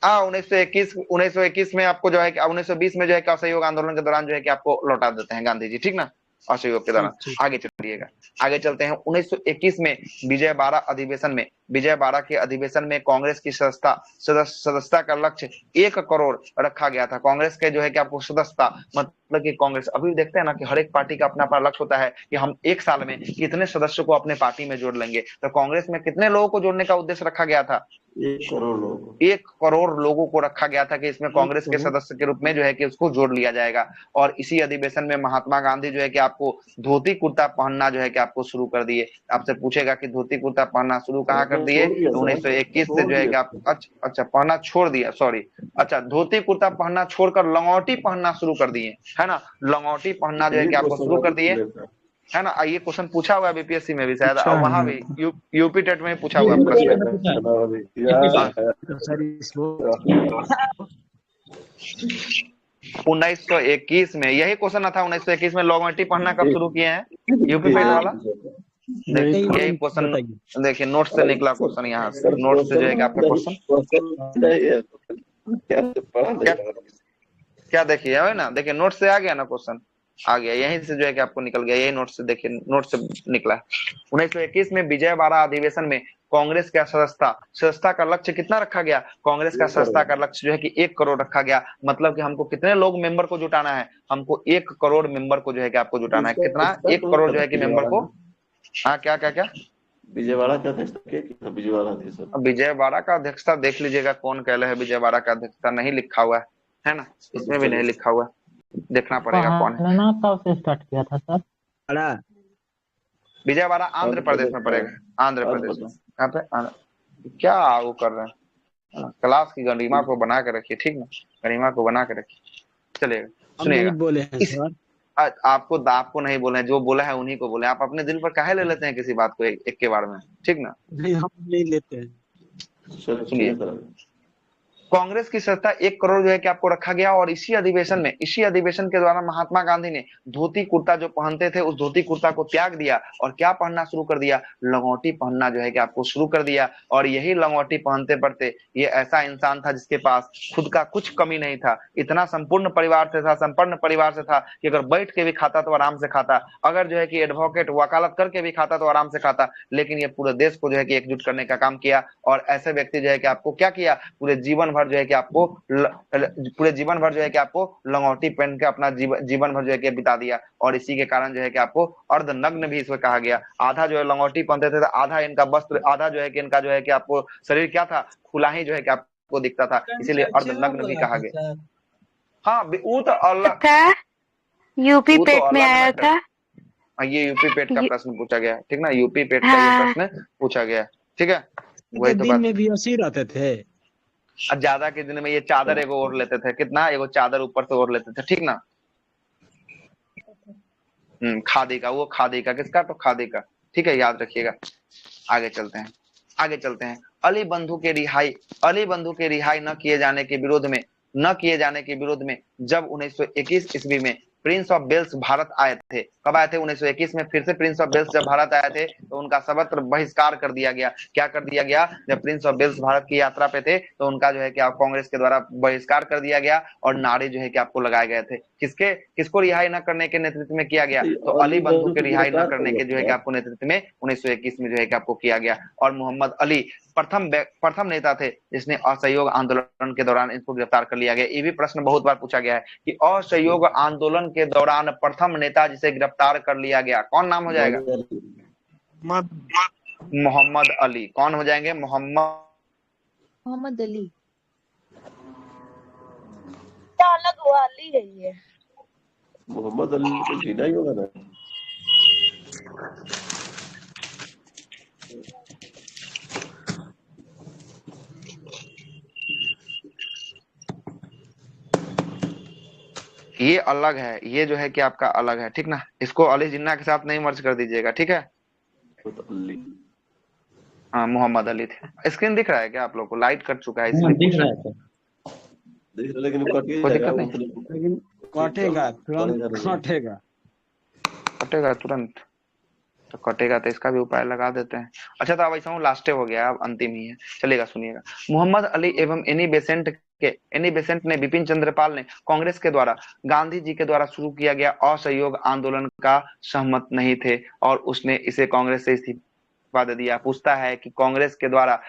1921 में आपको जो है कि 1920 में जो है कि असहयोग आंदोलन के दौरान जो है कि आपको लौटा देते हैं गांधी जी, ठीक ना, असहयोग के दौरान। आगे चलिएगा, आगे चलते हैं। 1921 में विजयवाड़ा अधिवेशन में, विजयवाड़ा के अधिवेशन में कांग्रेस की सदस्यता का लक्ष्य 1 करोड़ रखा गया था। कांग्रेस के जो है कि आपको सदस्यता, मतलब कि कांग्रेस अभी देखते हैं ना कि हर एक पार्टी का अपना अपना लक्ष्य होता है कि हम एक साल में कितने सदस्यों को अपने पार्टी में जोड़ लेंगे। तो कांग्रेस में कितने लोगों को जोड़ने का उद्देश्य रखा गया था, 1 करोड़ लोग, 1 करोड़ लोगों को रखा गया था कि इसमें कांग्रेस के सदस्य के रूप में जो है कि उसको जोड़ लिया जाएगा। और इसी अधिवेशन में महात्मा गांधी जो है कि आपको धोती कुर्ता पहनना जो है कि आपको शुरू कर दिए। आपसे पूछेगा कि धोती कुर्ता पहनना शुरू कहाँ कर दिए, तो 1921 से जो है कि आप अच्छा पहनना छोड़ दिया, सॉरी, अच्छा धोती कुर्ता पहनना छोड़कर लंगोटी पहनना शुरू कर दिए, है ना, लंगोटी पहनना जो है कि आपको शुरू कर दिए, है ना। ये क्वेश्चन पूछा हुआ है BPSC में भी शायद, और वहां भी यूपी टेट में पूछा हुआ प्रश्न। 1921 में यही क्वेश्चन था, 1921 में लंगोटी पहनना कब शुरू किए हैं, यूपी पेट वाला। यही क्वेश्चन देखिए, नोट से निकला क्वेश्चन, यहाँ से नोट से जो है कि आपका क्वेश्चन क्या देखिए, है ना, देखिए नोट से आ गया ना क्वेश्चन, आ गया यहीं से जो है कि आपको निकल गया, यही नोट से देखिए, नोट से निकला। 1921 में विजयवाड़ा अधिवेशन में कांग्रेस का सदस्यता का लक्ष्य कितना रखा गया, कांग्रेस का सदस्यता का लक्ष्य जो है कि 1 करोड़ रखा गया। मतलब कि हमको कितने लोग मेंबर को जुटाना है, हमको 1 करोड़ मेंबर को जो है कि आपको जुटाना है। कितना, 1 करोड़ जो है कि मेंबर को। हाँ, क्या क्या क्या, विजयवाड़ा का अध्यक्षता, विजयवाड़ा का अध्यक्षता देख लीजिएगा, कौन कहले है विजयवाड़ा का अध्यक्षता, नहीं लिखा हुआ है ना, इसमें भी नहीं लिखा हुआ, देखना पड़ेगा कौन है। कब से स्टार्ट किया था सर? विजयवाड़ा आंध्र प्रदेश में पड़ेगा, आंध्र प्रदेश में। यहाँ पे क्या वो कर रहे हैं, क्लास की गरिमा को बना के रखिए, ठीक ना, गरिमा को बना के रखिए, चलेगा। सुनिएगा, बोले हैं सर, आपको नहीं बोले, जो बोला है उन्हीं को बोले। आप अपने दिल पर काहे ले लेते हैं किसी बात को एक के बार में, ठीक ना, नहीं हम नहीं लेते हैं। सुनिए, कांग्रेस की सदस्यता 1 करोड़ जो है कि आपको रखा गया। और इसी अधिवेशन के दौरान महात्मा गांधी ने धोती कुर्ता जो पहनते थे उस धोती कुर्ता को त्याग दिया और क्या पहनना शुरू कर दिया, लंगोटी पहनना जो है कि आपको शुरू कर दिया। और यही लंगोटी पहनते पढ़ते ये ऐसा इंसान था जिसके पास खुद का कुछ कमी नहीं था, इतना संपूर्ण परिवार से था कि अगर बैठ के भी खाता तो आराम से खाता, अगर जो है कि एडवोकेट वकालत करके भी खाता तो आराम से खाता। लेकिन ये पूरे देश को जो है कि एकजुट करने का काम किया। और ऐसे व्यक्ति जो है कि आपको क्या किया, पूरे जीवन भर जो है कि आपको लंगोटी पहन के अपना जीवन भर जो है कि बिता दिया। और इसी के कारण जो है कि आपको अर्धनग्न भी इसमें कहा गया। आधा जो है लंगोटी पहनते थे, आधा इनका वस्त्र, आधा जो है कि इनका जो है कि आपको शरीर क्या था, खुला ही जो है कि आपको दिखता था, इसीलिए अर्धनग्न भी कहा गया। हाँ, वो तो अलग यूपी पेट में आया था, ये यूपी पेट का प्रश्न पूछा गया, ठीक ना, यूपी पेट का ये प्रश्न पूछा गया, ठीक है। वही तो बात, में भी ऐसे ही रहते थे। ज्यादा के दिन में ये चादर एगो ओढ़ लेते थे, कितना, एगो चादर ऊपर से ओढ़ लेते थे, ठीक ना। खादी का, वो खादी का, किसका, तो खादी का, ठीक है, याद रखिएगा। आगे चलते हैं। अली बंधु के रिहाई न किए जाने के विरोध में न किए जाने के विरोध में जब 1921 ईस्वी में प्रिंस ऑफ वेल्स भारत आए थे। कब आए थे? 1921 में फिर से प्रिंस ऑफ वेल्स जब भारत आए थे तो उनका सर्वत्र बहिष्कार कर दिया गया। क्या कर दिया गया? जब प्रिंस ऑफ वेल्स भारत की यात्रा पे थे तो उनका जो है कि कांग्रेस के द्वारा बहिष्कार कर दिया गया और नारे जो है कि आपको लगाए गए थे। किसको रिहाई न करने के नेतृत्व में किया गया? तो अली बंधु के रिहाई न करने के जो है कि आपको नेतृत्व में 1921 में जो है कि आपको किया गया। और मोहम्मद अली प्रथम नेता थे जिसने असहयोग आंदोलन के दौरान इनको गिरफ्तार कर लिया गया। ये भी प्रश्न बहुत बार पूछा गया है कि असहयोग आंदोलन के दौरान प्रथम नेता जिसे गिरफ्तार कर लिया गया, कौन नाम हो जाएगा? मोहम्मद अली। कौन हो जाएंगे? मोहम्मद अली। अलग हुआ, अली है ये। मोहम्मद अली तो जीना ही होगा ना। ये अलग है, ये जो है कि आपका अलग है, ठीक ना। इसको अली जिन्ना के साथ नहीं मर्ज कर दीजिएगा, ठीक है। हाँ, मोहम्मद अली थे। स्क्रीन दिख रहा है क्या आप लोग को? लाइट कट चुका है इसलिए दिख रहा है सर। देख रहे, लेकिन कोई दिक्कत नहीं, लेकिन कटेगा तुरंत, कटेगा तुरंत। तो कटेगा तो इसका भी उपाय लगा देते हैं। अच्छा, तो अब ऐसा हूँ, लास्ट हो गया, अब अंतिम ही है, चलेगा, सुनिएगा। मोहम्मद अली एवं एनी बेसेंट ने विपिन चंद्रपाल ने कांग्रेस के द्वारा गांधी जी के द्वारा शुरू किया गया असहयोग आंदोलन का सहमत नहीं थे और उसने इसे कांग्रेस से इस्तीफा दे दिया। पूछता है कि कांग्रेस के द्वारा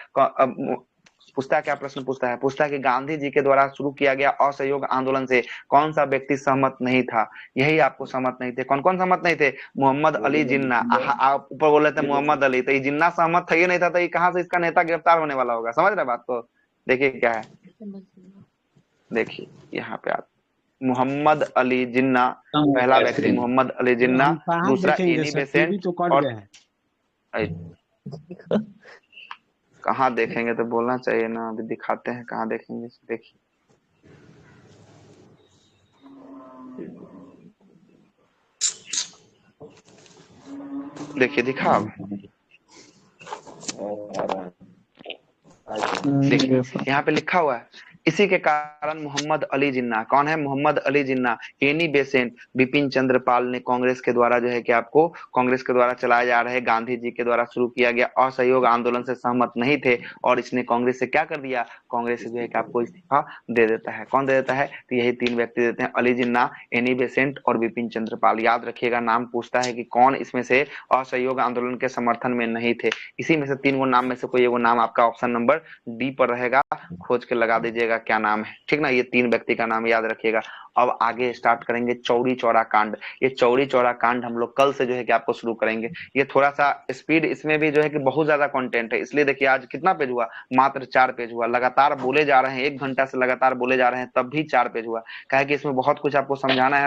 पूछता है, क्या प्रश्न पूछता है? पूछता है कि गांधी जी के द्वारा शुरू किया गया असहयोग आंदोलन से कौन सा व्यक्ति सहमत नहीं था? यही आपको सहमत नहीं थे। कौन कौन सहमत नहीं थे? मोहम्मद अली जिन्ना। आप ऊपर बोल रहे थे मोहम्मद अली, तो ये जिन्ना सहमत था, ये नहीं था, तो ये कहां से इसका नेता गिरफ्तार होने वाला होगा? समझ रहे बात को? देखिए क्या है, देखिए यहाँ पे आप मोहम्मद अली जिन्ना, पहला व्यक्ति मोहम्मद अली जिन्ना, दूसरा एनी बेसेंट, और कहाँ देखेंगे तो बोलना चाहिए ना, अभी दिखाते हैं कहाँ देखेंगे। देखिए, देखिए दिखा, देखिए यहाँ पे लिखा हुआ है, इसी के कारण मोहम्मद अली जिन्ना। कौन है मोहम्मद अली जिन्ना? एनी बेसेंट, विपिन चंद्रपाल ने कांग्रेस के द्वारा जो है कि आपको कांग्रेस के द्वारा चलाए जा रहे गांधी जी के द्वारा शुरू किया गया असहयोग आंदोलन से सहमत नहीं थे और इसने कांग्रेस से क्या कर दिया? कांग्रेस से जो है कि आपको इस्तीफा दे देता है। कौन दे देता है? तो यही तीन व्यक्ति देते हैं, अली जिन्ना, एनी बेसेंट और विपिन चंद्रपाल। याद रखिएगा, नाम पूछता है कि कौन इसमें से असहयोग आंदोलन के समर्थन में नहीं थे। इसी में से तीन गो नाम में से कोई एगो नाम आपका ऑप्शन नंबर डी पर रहेगा, खोज के लगा दीजिएगा क्या नाम है, ठीक ना। ये तीन व्यक्ति का नाम याद रखिएगा। अब आगे स्टार्ट करेंगे चौरी चौरा कांड। ये चौरी चौरा कांड हम लोग कल से जो है कि आपको शुरू करेंगे। ये थोड़ा सा स्पीड इसमें भी जो है कि बहुत ज्यादा कंटेंट है, इसलिए देखिए आज कितना पेज हुआ? मात्र 4 पेज हुआ। लगातार बोले जा रहे हैं, 1 घंटा से लगातार बोले जा रहे हैं, तब भी 4 पेज हुआ। क्या है कि इसमें बहुत कुछ आपको समझाना है।